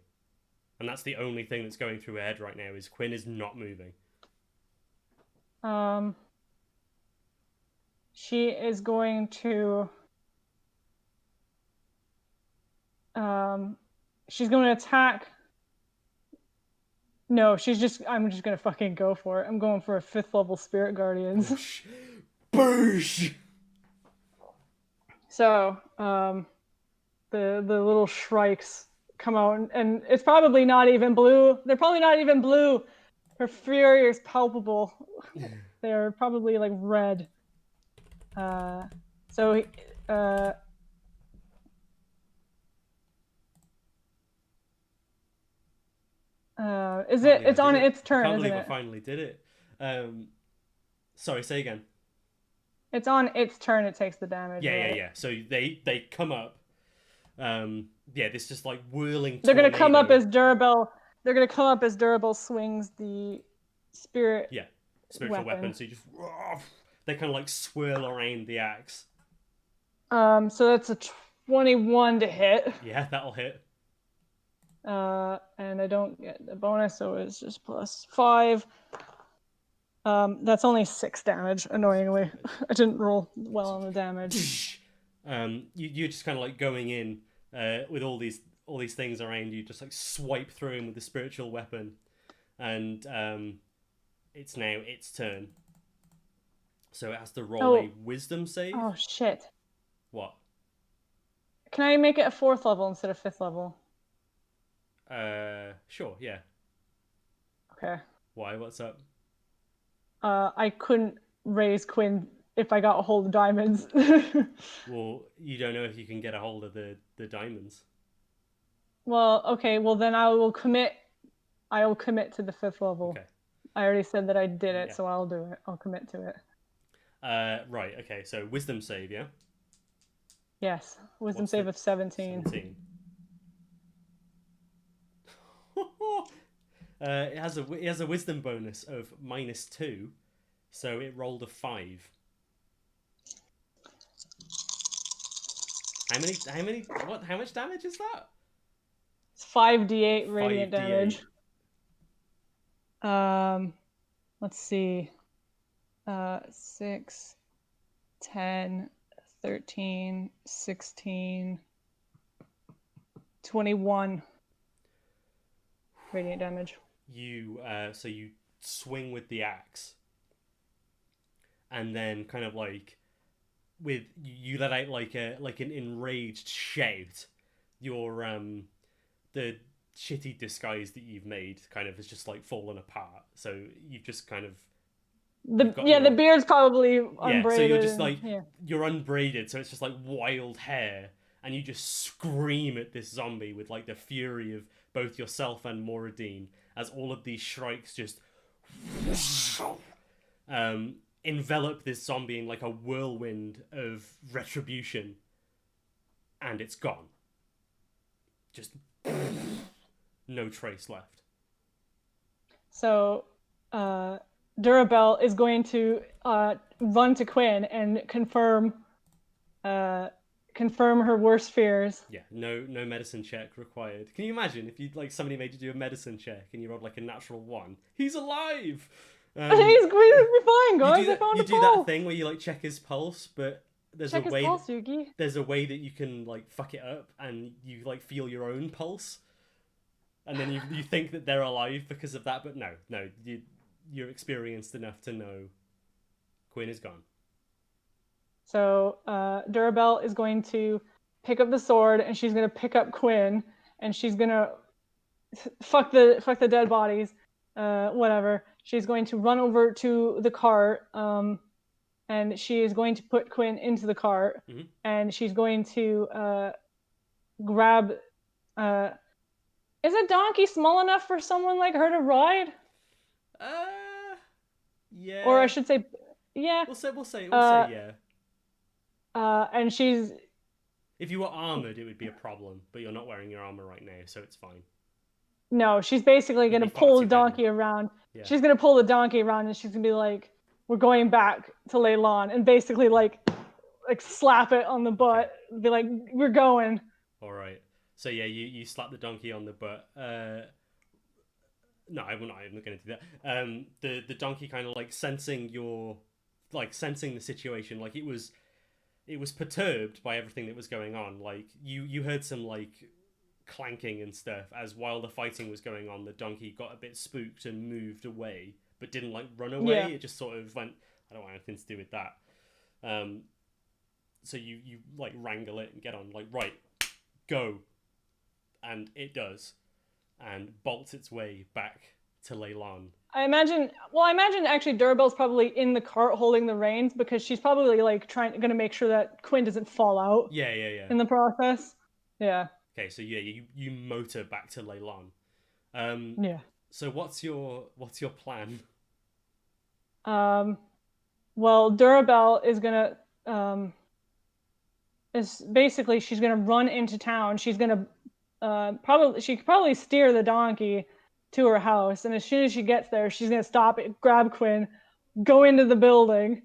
and that's the only thing that's going through her head right now is Quinn is not moving. Um, she is going to she's going to attack. No, I'm just gonna fucking go for it. I'm going for a 5th level Spirit Guardians. Boosh, boosh. So, the little shrikes come out, and it's probably not even blue. They're probably not even blue. Her fury is palpable. They're probably like red. So, it's on its I turn, can't isn't believe I it? finally did it. Sorry, say again. It's on its turn. It takes the damage. Yeah, right? yeah. So they come up. This just like whirling. They're gonna come up tornado. as Dourrebelle. They're gonna come up as Dourrebelle swings the spirit. Yeah, spiritual weapon. So you just they kind of like swirl around the axe. So that's a 21 to hit. Yeah, that'll hit. And I don't get the bonus, so it's just +5. That's only 6 damage. Annoyingly, I didn't roll well on the damage. You're just kind of like going in with all these things around you, just like swipe through him with the spiritual weapon, and it's now its turn. So it has to roll a wisdom save. Oh shit! What? Can I make it a 4th level instead of 5th level? Sure, yeah. Okay. Why? What's up? I couldn't raise Quinn if I got a hold of diamonds. Well, you don't know if you can get a hold of the diamonds. Well, okay. Well, then I will commit. I will commit to the 5th level. Okay. I already said that I did it, Yeah. so I'll do it. I'll commit to it. Right. Okay. So wisdom save, yeah. Yes. Wisdom What's save it? of 17. 17. It has a wisdom bonus of -2, so it rolled a 5. How much damage is that? It's 5d8 radiant 5d8. damage. Let's see. 6, 10, 13, 16, 21 radiant damage. So you swing with the axe, and then kind of like you let out like an enraged shout. Your the shitty disguise that you've made kind of has just like fallen apart. So you've just kind of the beard's probably unbraided. So you're just like yeah. you're unbraided, so it's just like wild hair, and you just scream at this zombie with like the fury of both yourself and Moradine as all of these shrikes just envelop this zombie in like a whirlwind of retribution, and it's gone. Just no trace left. So Dourrebelle is going to run to Quinn and confirm her worst fears. Yeah, no medicine check required. Can you imagine if you like somebody made you do a medicine check and you rolled like a natural 1? He's alive. He's fine, guys. You do that thing where you like check his pulse, but there's check a way. His pulse, Yugi. There's a way that you can like fuck it up and you like feel your own pulse, and then you think that they're alive because of that. But no, you're experienced enough to know Quinn is gone. So Dourrebelle is going to pick up the sword, and she's going to pick up Quinn, and she's going to fuck the dead bodies, whatever. She's going to run over to the cart, and she is going to put Quinn into the cart, mm-hmm. and she's going to grab. Uh, is a donkey small enough for someone like her to ride? Uh, Or I yeah. should say, yeah. We'll say Uh, yeah. and she's If you were armored, it would be a problem, but you're not wearing your armor right now, so it's fine. no, she's basically You'd gonna be far pull the too heavy. donkey around. Yeah. She's gonna pull the donkey around, and she's gonna be like, "We're going back to Leylon," and basically like slap it on the Okay. butt, be like, "We're going." All right. So yeah, you slap the donkey on the butt. No, I'm not going to do that. The donkey kind of like sensing the situation, like it was perturbed by everything that was going on. Like you heard some like clanking and stuff as while the fighting was going on. The donkey got a bit spooked and moved away, but didn't like run Yeah. away. It just sort of went. I don't want anything to do with that. Um, so you like wrangle it and get on like right, go, and it does, and bolts its way back to Leylon. I imagine actually Dourrebelle's probably in the cart holding the reins because she's probably like gonna make sure that Quinn doesn't fall out Yeah, yeah, yeah. in the process. Yeah. Okay, so yeah, you motor back to Leylon. Um, Yeah. so what's your plan? Um, well, Dourrebelle is gonna is basically she's gonna run into town. She's gonna she could probably steer the donkey to her house, and as soon as she gets there, she's gonna stop it, grab Quinn, go into the building.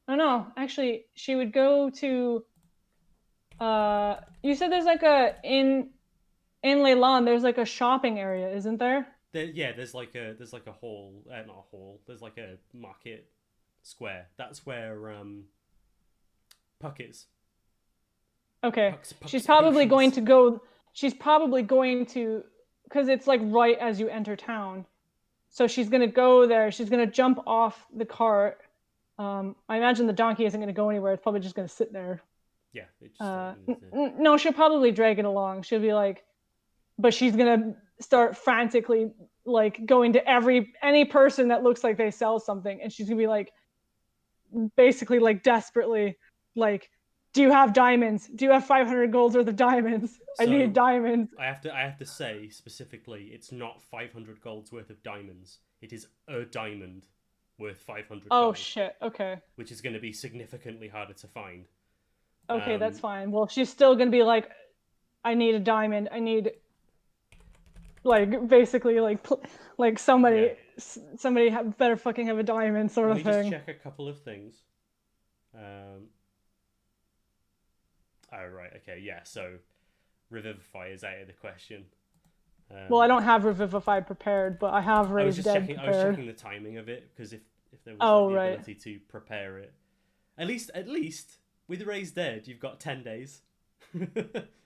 Oh no, actually, she would go to. You said there's like a in Leylon. There's like a shopping area, isn't there? Yeah, there's like a hall, not a hall. There's like a market square. That's where Puck is. Okay, Puck's potions. She's probably going to, because it's like right as you enter town. So she's gonna go there. She's gonna jump off the cart. I imagine the donkey isn't gonna go anywhere. It's probably just gonna sit there. Yeah, it just like No, she'll probably drag it along. She'll be like, but she's gonna start frantically like going to any person that looks like they sell something, and she's gonna be like, basically like desperately, like, do you have diamonds? Do you have 500 golds worth of diamonds? I need so diamonds. I have to say specifically, it's not 500 gold's worth of diamonds. It is a diamond worth 500 Oh gold, shit. Okay. which is going to be significantly harder to find. Okay, that's Um, fine. Well, she's still gonna be like, I need a diamond. I need like basically like yeah. better fucking have a diamond sort Let of me just thing. check a couple of things. Um, oh right, okay, yeah. So Revivify is out of the question. Well, I Um, don't have Revivify prepared, but I have I was Raise just Dead checking. I was prepared. checking the timing of it because if there was like Oh the right. ability to prepare it, at least with Raised Dead, you've got 10 days.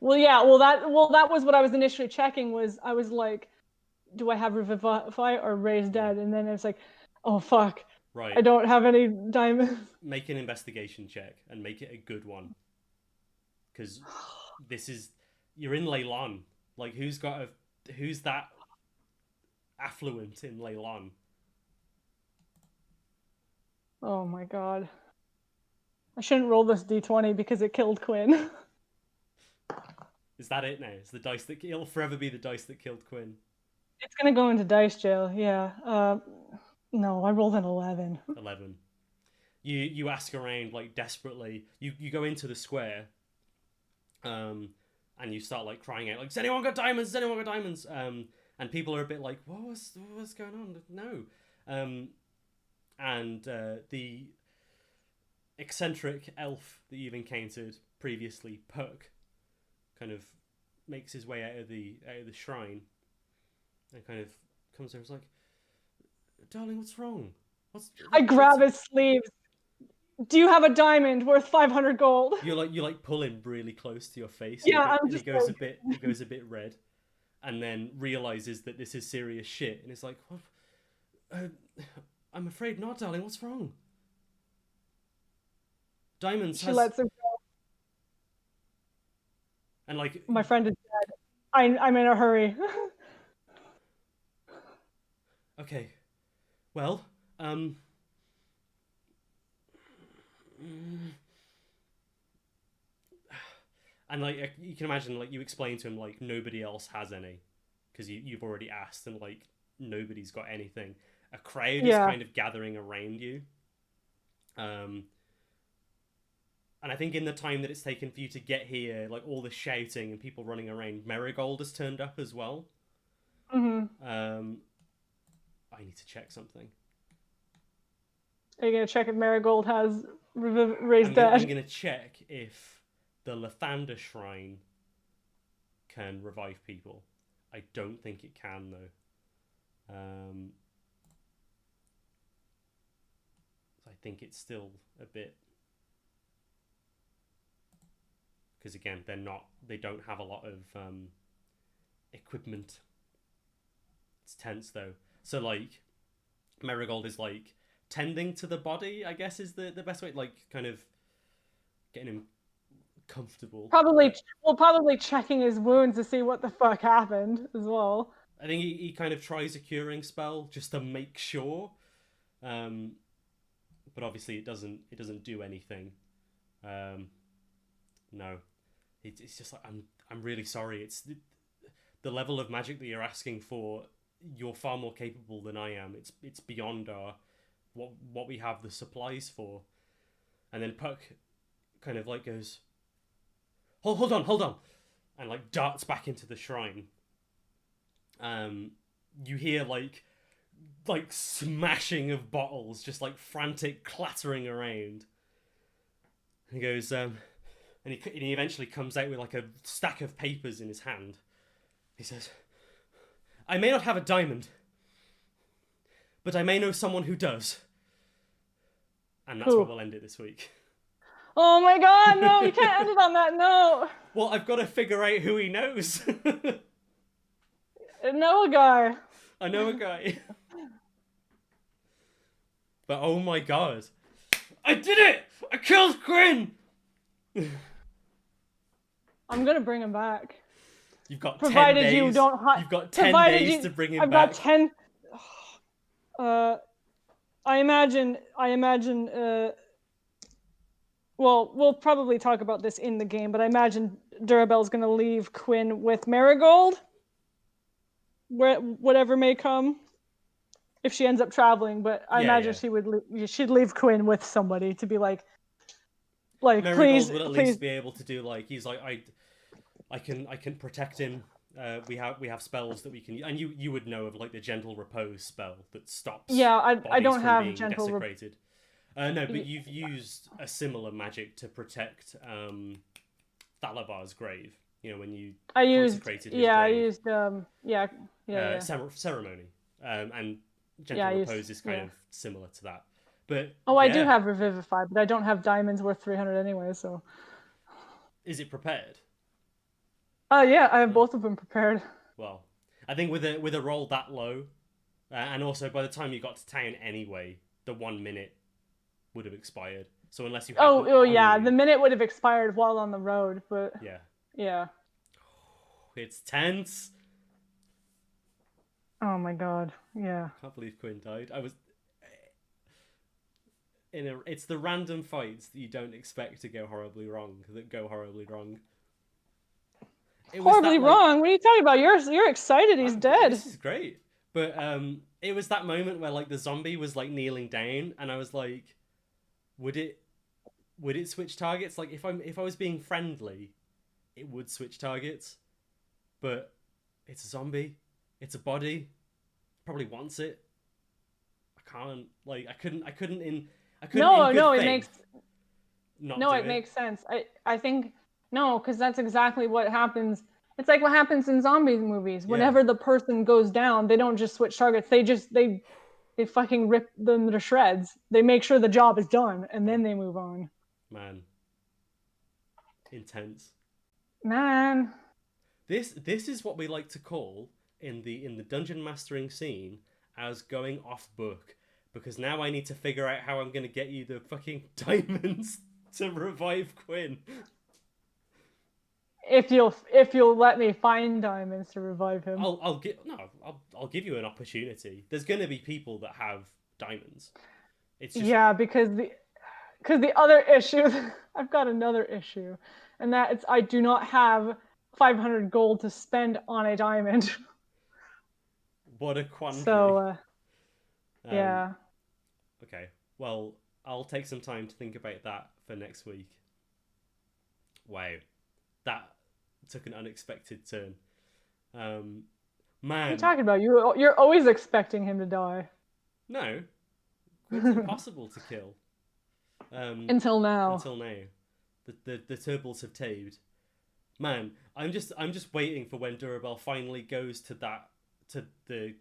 Well, yeah. Well that was what I was initially checking. Was I was like, do I have Revivify or Raise Yeah. Dead? And then it's like, oh fuck, I Right. don't have any diamonds. Make an investigation check and make it a good one because this is you're in Leylon. Like who's that affluent in Leylon? Oh my god. I shouldn't roll this d20 because it killed Quinn. Is that it now? It's the dice that it'll forever be the dice that killed Quinn. It's gonna go into dice jail. Yeah. No, I rolled an 11. 11. You ask around like desperately. You go into the square, um, and you start like crying out like, "Has anyone got diamonds? Has anyone got diamonds?" And people are a bit like, what's going on? No, and the eccentric elf that you've encountered previously, Puck, kind of makes his way out of the shrine and kind of comes over. And is like, "Darling, what's wrong? I What's?" grab his sleeves. Do you have a diamond worth 500 gold? You pull him really close to your face, and Yeah, I'm he just goes a like, bit red, and then realizes that this is serious shit, and it's like, "What? I'm afraid not, darling. What's wrong?" Diamonds she has lets him go. and like My friend is dead. I'm in a hurry. okay, well, And like you can imagine, like you explain to him like nobody else has any, because you've already asked, and like nobody's got anything. A crowd is Yeah. kind of gathering around you. Um, and I think in the time that it's taken for you to get here, like all the shouting and people running around, Marigold has turned up as well. Hmm. I need to check something. Are you gonna check if Marigold has raised I'm dead? gonna check if the Lathander Shrine can revive people. I don't think it can though. I think it's still a bit, because again they don't have a lot of equipment. It's tense though. So like Marigold is like tending to the body, I guess is the best way, like kind of getting him comfortable. Probably, well, probably checking his wounds to see what the fuck happened as well. I think he kind of tries a curing spell just to make sure, um, but obviously it doesn't do anything. No, it's just like I'm really sorry. It's the level of magic that you're asking for. You're far more capable than I am. It's beyond our what we have the supplies for. And then Puck kind of like goes, hold on, and like darts back into the shrine. You hear like smashing of bottles, just like frantic clattering around. He goes, and he eventually comes out with like a stack of papers in his hand. He says, I may not have a diamond, but I may know someone who does. And that's where Who? we'll end it this week. Oh my god, no, you can't end it on that note. Well, I've got to figure out who he knows. Know a guy. I know a guy. But oh my god. I did it! I killed Quinn! I'm gonna bring him back. You've got Provided 10 days. you don't. You've got 10 days to bring him I've back. got 10. I imagine. Well, we'll probably talk about this in the game, but I imagine Dourrebelle's gonna leave Quinn with Marigold. Whatever may come, if she ends up traveling. But I imagine she'd leave Quinn with somebody to be like Marigold please, would at please. least be able to do like he's like I can protect him. We have spells that we can, and you would know of like the gentle repose spell that stops. Yeah, I don't from have being gentle desecrated. No, but you've used a similar magic to protect Thalabar's grave. You know when you consecrated his grave. I used ceremony, and gentle repose is kind of similar to that. But I do have Revivify, but I don't have diamonds worth 300 anyway. So is it prepared? Yeah, I have both of them prepared. Well, I think with a roll that low, and also by the time you got to town anyway, the 1 minute would have expired. So unless you had the minute would have expired while on the road, but yeah. It's tense. Oh my god, yeah. I can't believe Quinn died. I was it's the random fights that you don't expect to go horribly wrong that go horribly wrong. Horribly wrong? What are you talking about? You're excited he's dead. This is great. But it was that moment where like the zombie was like kneeling down, and I was like, would it switch targets? Like if I was being friendly, it would switch targets. But it's a zombie. It's a body. Probably wants it. I can't. Like I couldn't. No, it makes. It makes sense. I think no, because that's exactly what happens. It's like what happens in zombie movies. Whenever the person goes down, they don't just switch targets. They fucking rip them to shreds. They make sure the job is done, and then they move on. Man. Intense. Man. This is what we like to call in the dungeon mastering scene as going off book, because now I need to figure out how I'm going to get you the fucking diamonds to revive Quinn. If you'll let me find diamonds to revive him. I'll give you an opportunity. There's going to be people that have diamonds. It's just... because the other issue, I've got another issue, and that it's I do not have 500 gold to spend on a diamond. What a quandary. So, yeah. Okay, well, I'll take some time to think about that for next week. Wow, that took an unexpected turn. Man, What are you talking about? You're always expecting him to die. no, Quinn's impossible to kill. Until now. Until now, the Topples have tamed. Man, I'm just waiting for when Dourrebelle finally goes to the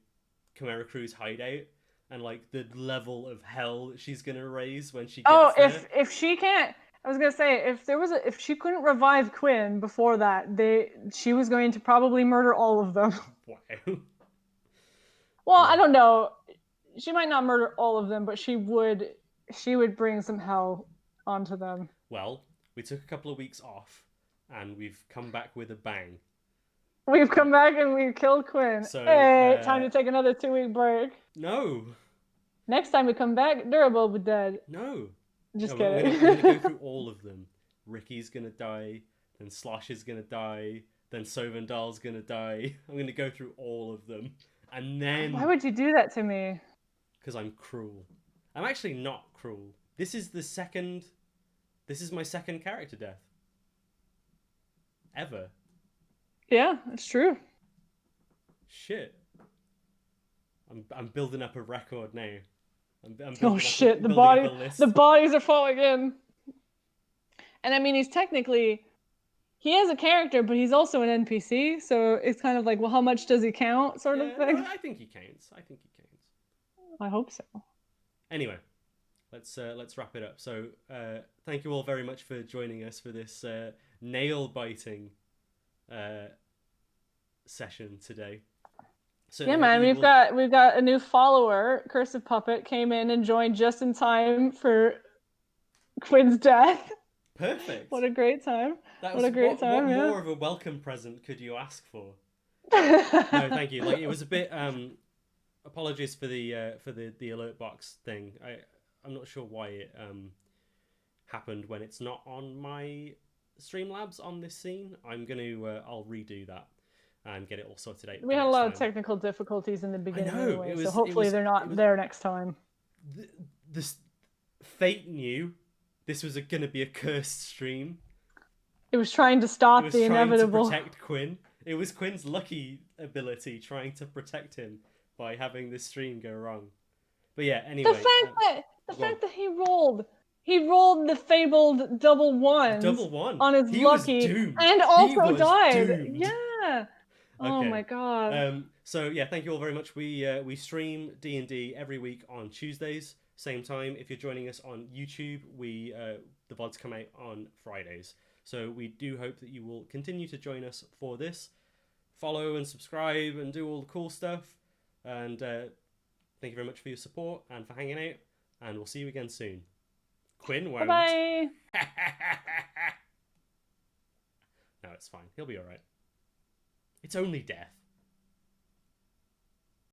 Chimera Crew's hideout, and like the level of hell that she's gonna raise when she gets there. If she can't, I was gonna say if she couldn't revive Quinn before that, she was going to probably murder all of them. Wow. Well, yeah. I don't know. She might not murder all of them, but she would bring some hell onto them. Well, we took a couple of weeks off, and we've come back with a bang. We've come back and we've killed Quinn. So, hey, time to take another 2-week break. No. Next time we come back, Dourrebelle will be dead. No. Just kidding. I'm going to go through all of them. Ricky's going to die, then Slosh is going to die, then Sovendal's going to die. I'm going to go through all of them. And then... Why would you do that to me? Because I'm cruel. I'm actually not cruel. This is my second character death. Ever. Yeah, it's true. Shit. I'm building up a record now. Oh shit! The bodies are falling in. And I mean, he has a character, but he's also an NPC. So it's kind of like, well, how much does he count, sort of thing. I think he counts. I hope so. Anyway, let's wrap it up. So thank you all very much for joining us for this nail biting session today. So yeah, man, we've got a new follower. Cursive Puppet came in and joined just in time for Quinn's death. Perfect. What a great time. What yeah. more of a welcome present could you ask for? No, thank you. Like, it was a bit apologies for the alert box thing. I'm not sure why it happened when it's not on my Streamlabs on this scene. I'll redo that and get it all sorted out. We had a lot of technical difficulties in the beginning anyway, so hopefully they're not there next time. This fate knew this was going to be a cursed stream. It was trying to stop the inevitable. To protect Quinn. It was Quinn's lucky ability trying to protect him by having this stream go wrong. But yeah, anyway. The fact that he rolled the fabled double ones on his lucky and also died. Doomed. Yeah. Okay. Oh my god. So yeah, thank you all very much. We stream D&D every week on Tuesdays, same time. If you're joining us on YouTube, the VODs come out on Fridays. So we do hope that you will continue to join us for this. Follow and subscribe and do all the cool stuff. And thank you very much for your support and for hanging out. And we'll see you again soon. Quinn won't. Bye. No, it's fine. He'll be all right. It's only death.